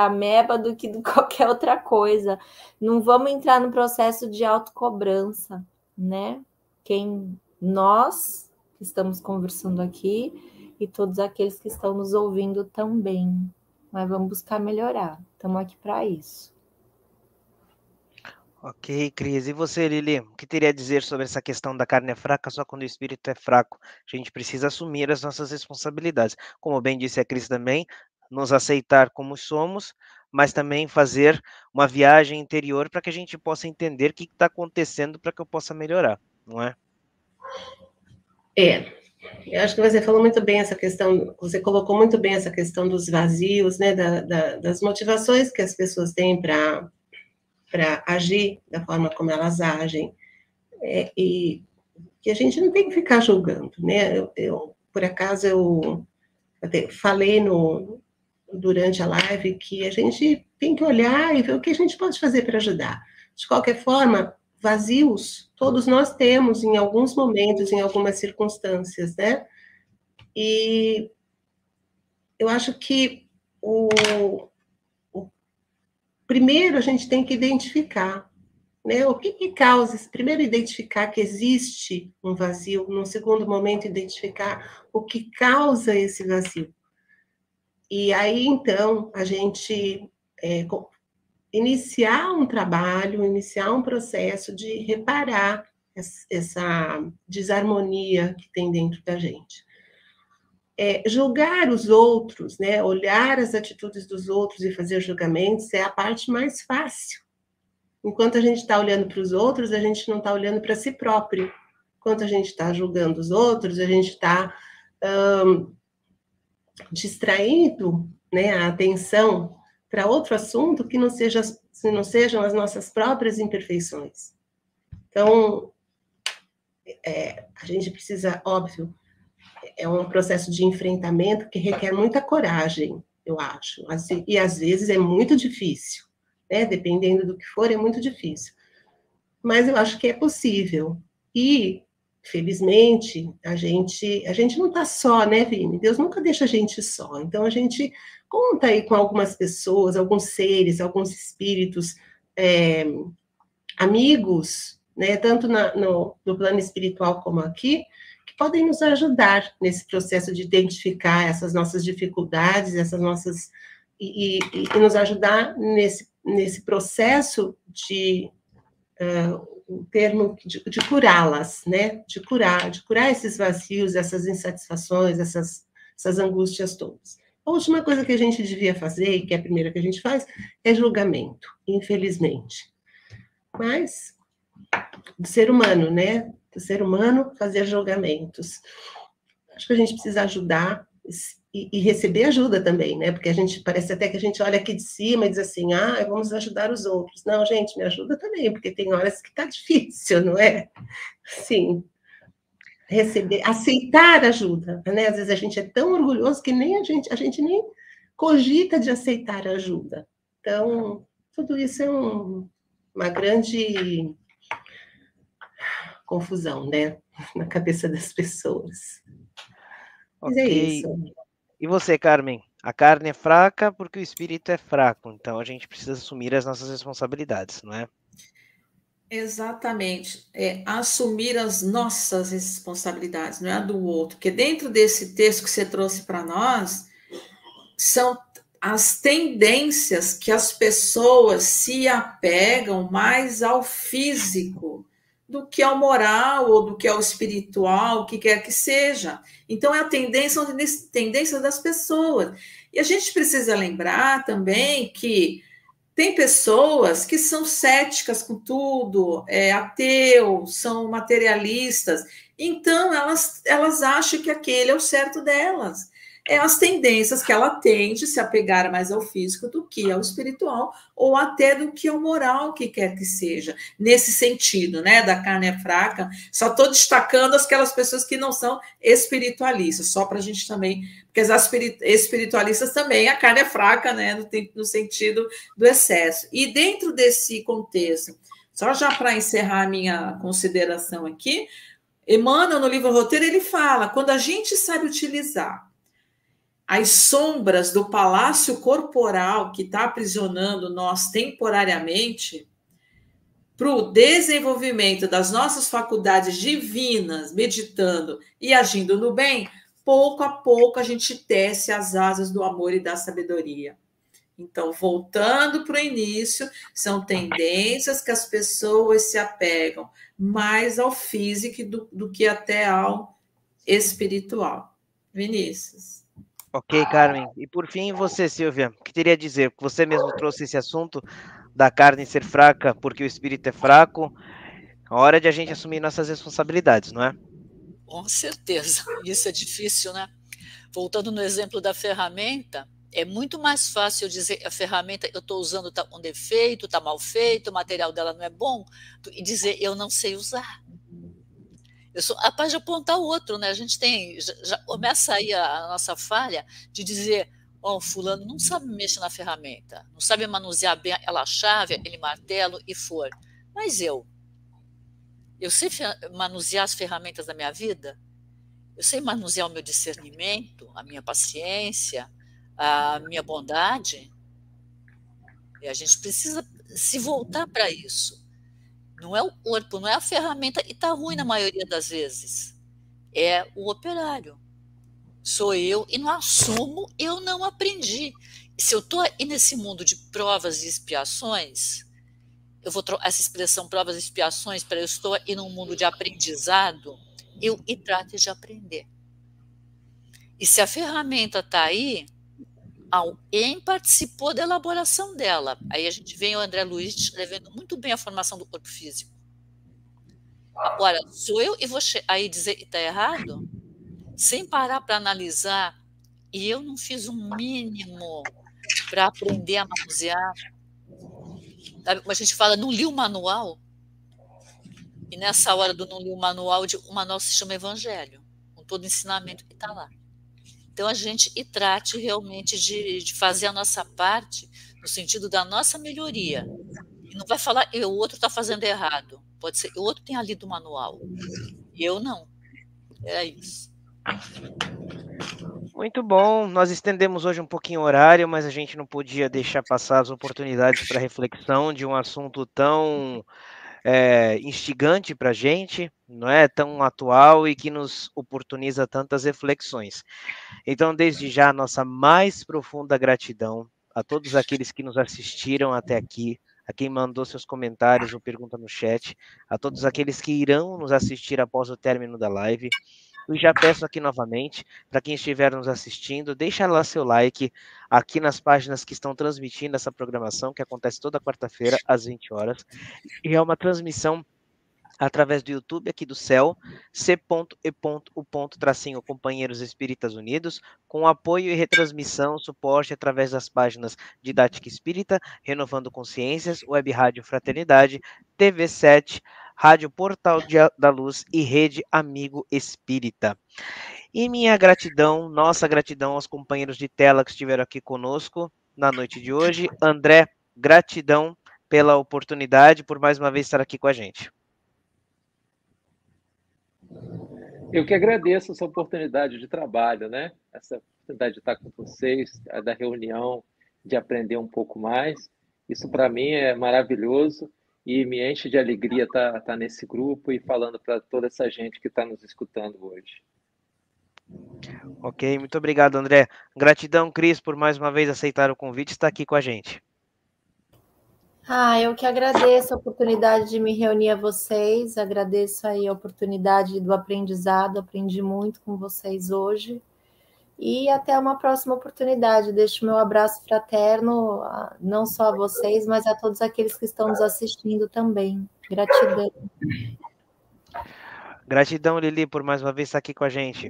ameba do que de qualquer outra coisa. Não vamos entrar no processo de autocobrança, né? Nós que estamos conversando aqui e todos aqueles que estão nos ouvindo também. Mas vamos buscar melhorar. Estamos aqui para isso. Ok, Cris. E você, Lili, o que teria a dizer sobre essa questão da carne é fraca só quando o espírito é fraco? A gente precisa assumir as nossas responsabilidades. Como bem disse a Cris também, nos aceitar como somos, mas também fazer uma viagem interior para que a gente possa entender o que está acontecendo para que eu possa melhorar, não é? Eu acho que você falou muito bem essa questão, você colocou muito bem essa questão dos vazios, né, das motivações que as pessoas têm para agir da forma como elas agem, e que a gente não tem que ficar julgando, né? Por acaso, eu até falei durante a live que a gente tem que olhar e ver o que a gente pode fazer para ajudar. De qualquer forma, vazios todos nós temos em alguns momentos, em algumas circunstâncias, né? E eu acho que primeiro a gente tem que identificar, né? O que causa? Primeiro, identificar que existe um vazio. No segundo momento, identificar o que causa esse vazio. E aí, então, a gente iniciar um trabalho, iniciar um processo de reparar essa desarmonia que tem dentro da gente. Julgar os outros, né? Olhar as atitudes dos outros e fazer julgamentos é a parte mais fácil. Enquanto a gente está olhando para os outros, a gente não está olhando para si próprio. Enquanto a gente está julgando os outros, a gente está distraindo, né, a atenção para outro assunto que não sejam as nossas próprias imperfeições. Então, a gente precisa, óbvio, é um processo de enfrentamento que requer muita coragem, eu acho, e às vezes é muito difícil, né? Dependendo do que for, é muito difícil. Mas eu acho que é possível. E, felizmente, a gente não está só, né, Vini? Deus nunca deixa a gente só. Então, a gente conta aí com algumas pessoas, alguns seres, alguns espíritos, amigos, né, tanto no plano espiritual como aqui, que podem nos ajudar nesse processo de identificar essas nossas dificuldades, e nos ajudar nesse processo de o termo de curá-las, né? De curar esses vazios, essas insatisfações, essas angústias todas. A última coisa que a gente devia fazer, e que é a primeira que a gente faz, é julgamento, infelizmente. Mas, do ser humano, né? Do ser humano fazer julgamentos. Acho que a gente precisa ajudar e receber ajuda também, né? Porque parece até que a gente olha aqui de cima e diz assim, vamos ajudar os outros. Não, gente, me ajuda também, porque tem horas que tá difícil, não é? Sim. Aceitar ajuda, né? Às vezes a gente é tão orgulhoso que nem a gente nem cogita de aceitar ajuda. Então, tudo isso é uma grande confusão, né? Na cabeça das pessoas. Mas é isso. E você, Carmen? A carne é fraca porque o espírito é fraco. Então, a gente precisa assumir as nossas responsabilidades, não é? Exatamente. Assumir as nossas responsabilidades, não é a do outro. Porque dentro desse texto que você trouxe para nós, são as tendências que as pessoas se apegam mais ao físico do que ao moral ou do que ao espiritual, o que quer que seja. Então, é a tendência das pessoas. E a gente precisa lembrar também que tem pessoas que são céticas com tudo, ateus, são materialistas, então elas acham que aquele é o certo delas. É as tendências que ela tem de se apegar mais ao físico do que ao espiritual, ou até do que ao moral, que quer que seja. Nesse sentido, né, da carne é fraca, só estou destacando aquelas pessoas que não são espiritualistas, só para a gente também, porque as espiritualistas também, a carne é fraca, né, no sentido do excesso. E dentro desse contexto, só já para encerrar a minha consideração aqui, Emmanuel, no livro Roteiro, ele fala, quando a gente sabe utilizar as sombras do palácio corporal que está aprisionando nós temporariamente para o desenvolvimento das nossas faculdades divinas, meditando e agindo no bem, pouco a pouco a gente tece as asas do amor e da sabedoria. Então, voltando para o início, são tendências que as pessoas se apegam mais ao físico do que até ao espiritual. Vinícius. Ok, Carmen. E por fim, você, Silvia, o que teria a dizer? Você mesmo trouxe esse assunto da carne ser fraca porque o espírito é fraco. É hora de a gente assumir nossas responsabilidades, não é? Com certeza. Isso é difícil, né? Voltando no exemplo da ferramenta, é muito mais fácil eu dizer a ferramenta eu estou usando está com defeito, está mal feito, o material dela não é bom, e dizer eu não sei usar. Eu sou capaz de apontar o outro, né? A gente tem, já começa aí a nossa falha de dizer, fulano não sabe mexer na ferramenta, não sabe manusear bem aquela chave, aquele martelo e for. Mas eu sei manusear as ferramentas da minha vida? Eu sei manusear o meu discernimento, a minha paciência, a minha bondade? E a gente precisa se voltar para isso. Não é o corpo, não é a ferramenta, e está ruim na maioria das vezes. É o operário. Sou eu e não assumo, eu não aprendi. Se eu estou aí nesse mundo de provas e expiações, eu vou trocar essa expressão provas e expiações para eu estou aí num mundo de aprendizado, eu trato de aprender. E se a ferramenta está aí, alguém participou da elaboração dela. Aí a gente vê o André Luiz descrevendo muito bem a formação do corpo físico. Agora, sou eu e vou aí dizer que está errado? Sem parar para analisar, e eu não fiz um mínimo para aprender a manusear. Sabe, como a gente fala, não li o manual, e nessa hora do não li o manual se chama Evangelho, com todo o ensinamento que está lá. Então, a gente trate realmente de fazer a nossa parte no sentido da nossa melhoria. E não vai falar que o outro está fazendo errado. Pode ser que o outro tenha lido o manual. E eu não. É isso. Muito bom. Nós estendemos hoje um pouquinho o horário, mas a gente não podia deixar passar as oportunidades para reflexão de um assunto tão instigante para a gente, não é tão atual e que nos oportuniza tantas reflexões. Então, desde já, nossa mais profunda gratidão a todos aqueles que nos assistiram até aqui, a quem mandou seus comentários ou pergunta no chat, a todos aqueles que irão nos assistir após o término da live. E já peço aqui novamente, para quem estiver nos assistindo, deixa lá seu like aqui nas páginas que estão transmitindo essa programação, que acontece toda quarta-feira, às 20 horas. E é uma transmissão através do YouTube aqui do céu, c.e.u.companheiros Espíritas Unidos, com apoio e retransmissão, suporte através das páginas Didática Espírita, Renovando Consciências, Web Rádio Fraternidade, TV7, Rádio Portal da Luz e Rede Amigo Espírita. E minha gratidão, nossa gratidão aos companheiros de tela que estiveram aqui conosco na noite de hoje. André, gratidão pela oportunidade, por mais uma vez estar aqui com a gente. Eu que agradeço essa oportunidade de trabalho, né? Essa oportunidade de estar com vocês, da reunião, de aprender um pouco mais. Isso para mim é maravilhoso e me enche de alegria estar nesse grupo e falando para toda essa gente que está nos escutando hoje. Ok, muito obrigado, André. Gratidão, Cris, por mais uma vez aceitar o convite e estar aqui com a gente. Eu que agradeço a oportunidade de me reunir a vocês, agradeço aí a oportunidade do aprendizado, aprendi muito com vocês hoje, e até uma próxima oportunidade. Deixo meu abraço fraterno, não só a vocês, mas a todos aqueles que estão nos assistindo também. Gratidão. Gratidão, Lili, por mais uma vez estar aqui com a gente.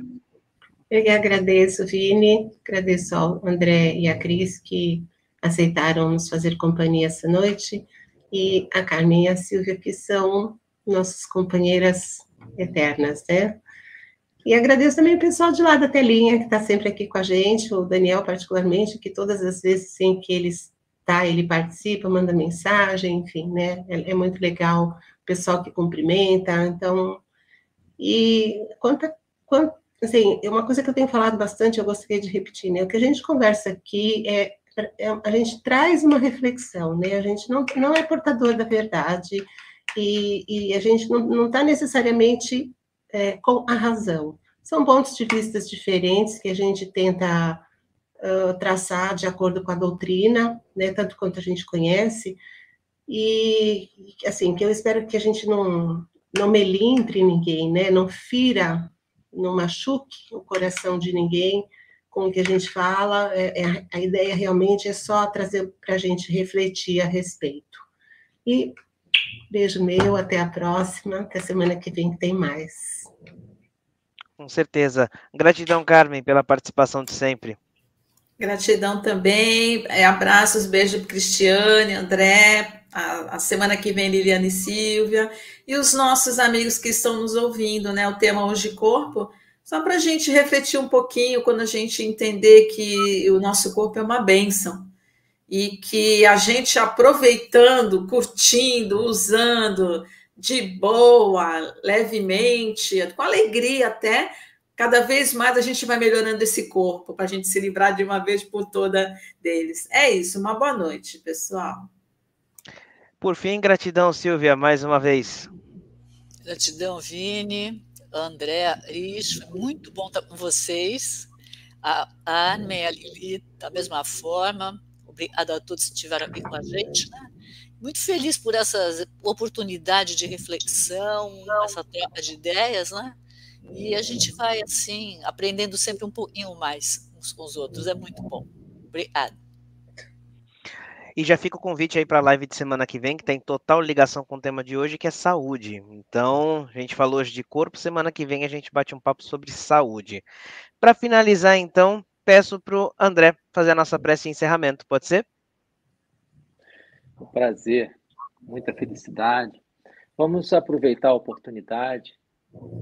Eu que agradeço, Vini, agradeço ao André e a Cris que aceitaram nos fazer companhia essa noite, e a Carmen e a Silvia, que são nossas companheiras eternas, né? E agradeço também o pessoal de lá da telinha, que está sempre aqui com a gente, o Daniel particularmente, que todas as vezes em que ele está, ele participa, manda mensagem, enfim, né? É muito legal o pessoal que cumprimenta, então... E assim, é uma coisa que eu tenho falado bastante, eu gostaria de repetir, né? O que a gente conversa aqui a gente traz uma reflexão, né? A gente não é portador da verdade e a gente não está necessariamente com a razão. São pontos de vista diferentes que a gente tenta traçar de acordo com a doutrina, né? Tanto quanto a gente conhece, e assim, que eu espero que a gente não melindre ninguém, né? Não fira, não machuque o coração de ninguém com o que a gente fala. A ideia realmente é só trazer para a gente refletir a respeito. E beijo meu, até a próxima, até semana que vem que tem mais. Com certeza. Gratidão, Carmen, pela participação de sempre. Gratidão também. Abraços, beijo para Cristiane, André. A semana que vem, Liliane e Silvia. E os nossos amigos que estão nos ouvindo, né? O tema Hoje Corpo. Só para a gente refletir um pouquinho, quando a gente entender que o nosso corpo é uma bênção. E que a gente aproveitando, curtindo, usando de boa, levemente, com alegria até, cada vez mais a gente vai melhorando esse corpo, para a gente se livrar de uma vez por toda deles. É isso, uma boa noite, pessoal. Por fim, gratidão, Silvia, mais uma vez. Gratidão, Vini, André, Cris, foi muito bom estar com vocês. A Armin e a Lili, da mesma forma. Obrigada a todos que estiveram aqui com a gente, né? Muito feliz por essa oportunidade de reflexão, essa troca de ideias, né? E a gente vai, assim, aprendendo sempre um pouquinho mais uns com os outros. É muito bom. Obrigada. E já fica o convite aí para a live de semana que vem, que tem total ligação com o tema de hoje, que é saúde. Então, a gente falou hoje de corpo, semana que vem a gente bate um papo sobre saúde. Para finalizar, então, peço para o André fazer a nossa prece de encerramento, pode ser? Um prazer, muita felicidade. Vamos aproveitar a oportunidade,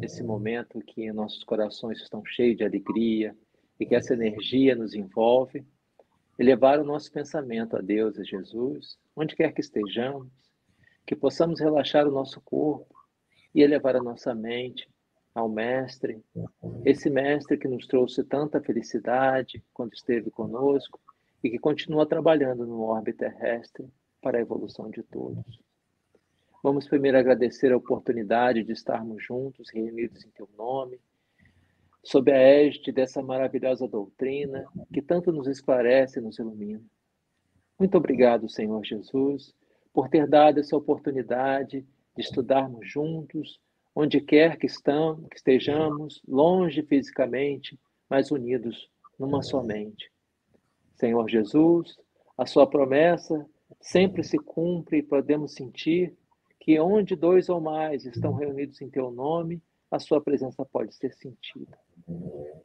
esse momento que nossos corações estão cheios de alegria e que essa energia nos envolve, e levar o nosso pensamento a Deus e Jesus, onde quer que estejamos, que possamos relaxar o nosso corpo e elevar a nossa mente ao Mestre, esse Mestre que nos trouxe tanta felicidade quando esteve conosco e que continua trabalhando no orbe terrestre para a evolução de todos. Vamos primeiro agradecer a oportunidade de estarmos juntos, reunidos em Teu nome, sob a égide dessa maravilhosa doutrina que tanto nos esclarece e nos ilumina. Muito obrigado, Senhor Jesus, por ter dado essa oportunidade de estudarmos juntos, onde quer que estejamos, longe fisicamente, mas unidos numa só mente. Senhor Jesus, a sua promessa sempre se cumpre e podemos sentir que onde 2 ou mais estão reunidos em Teu nome, a sua presença pode ser sentida.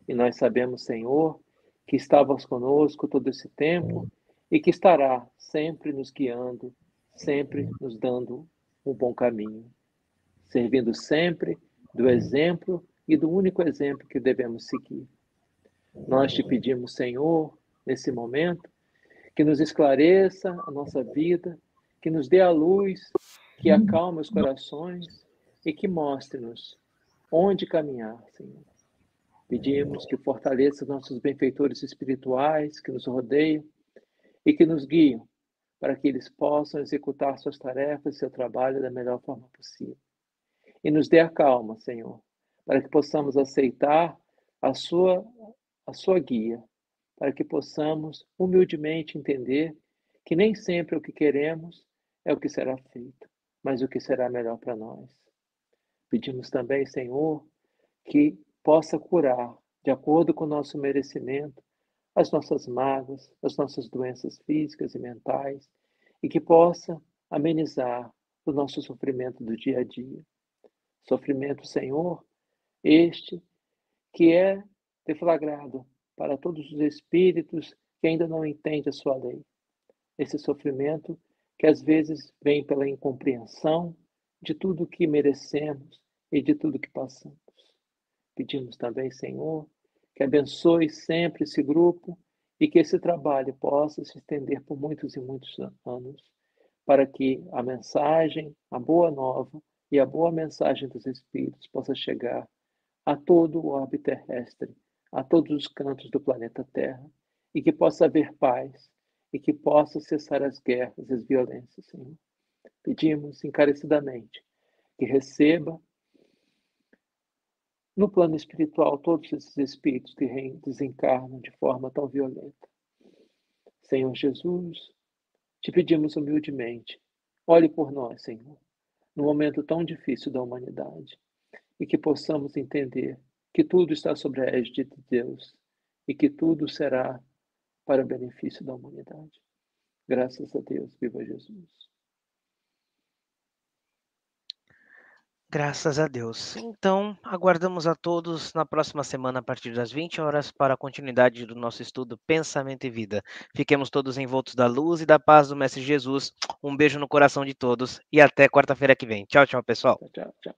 E nós sabemos, Senhor, que estavas conosco todo esse tempo e que estará sempre nos guiando, sempre nos dando um bom caminho, servindo sempre do exemplo e do único exemplo que devemos seguir. Nós te pedimos, Senhor, nesse momento, que nos esclareça a nossa vida, que nos dê a luz, que acalme os corações e que mostre-nos onde caminhar, Senhor. Pedimos que fortaleça nossos benfeitores espirituais que nos rodeiam e que nos guiam para que eles possam executar suas tarefas e seu trabalho da melhor forma possível. E nos dê a calma, Senhor, para que possamos aceitar a sua guia, para que possamos humildemente entender que nem sempre o que queremos é o que será feito, mas o que será melhor para nós. Pedimos também, Senhor, que possa curar, de acordo com o nosso merecimento, as nossas mágoas, as nossas doenças físicas e mentais, e que possa amenizar o nosso sofrimento do dia a dia. Sofrimento, Senhor, este que é deflagrado para todos os espíritos que ainda não entendem a sua lei. Esse sofrimento que às vezes vem pela incompreensão de tudo que merecemos e de tudo que passamos. Pedimos também, Senhor, que abençoe sempre esse grupo e que esse trabalho possa se estender por muitos e muitos anos, para que a mensagem, a boa nova e a boa mensagem dos Espíritos possa chegar a todo o orbe terrestre, a todos os cantos do planeta Terra, e que possa haver paz, e que possa cessar as guerras e as violências, Senhor. Pedimos encarecidamente que receba no plano espiritual todos esses espíritos que desencarnam de forma tão violenta. Senhor Jesus, te pedimos humildemente, olhe por nós, Senhor, no momento tão difícil da humanidade, e que possamos entender que tudo está sobre a égide de Deus e que tudo será para o benefício da humanidade. Graças a Deus, viva Jesus. Graças a Deus. Então, aguardamos a todos na próxima semana, a partir das 20 horas, para a continuidade do nosso estudo Pensamento e Vida. Fiquemos todos envoltos da luz e da paz do Mestre Jesus. Um beijo no coração de todos e até quarta-feira que vem. Tchau, tchau, pessoal. Tchau, tchau.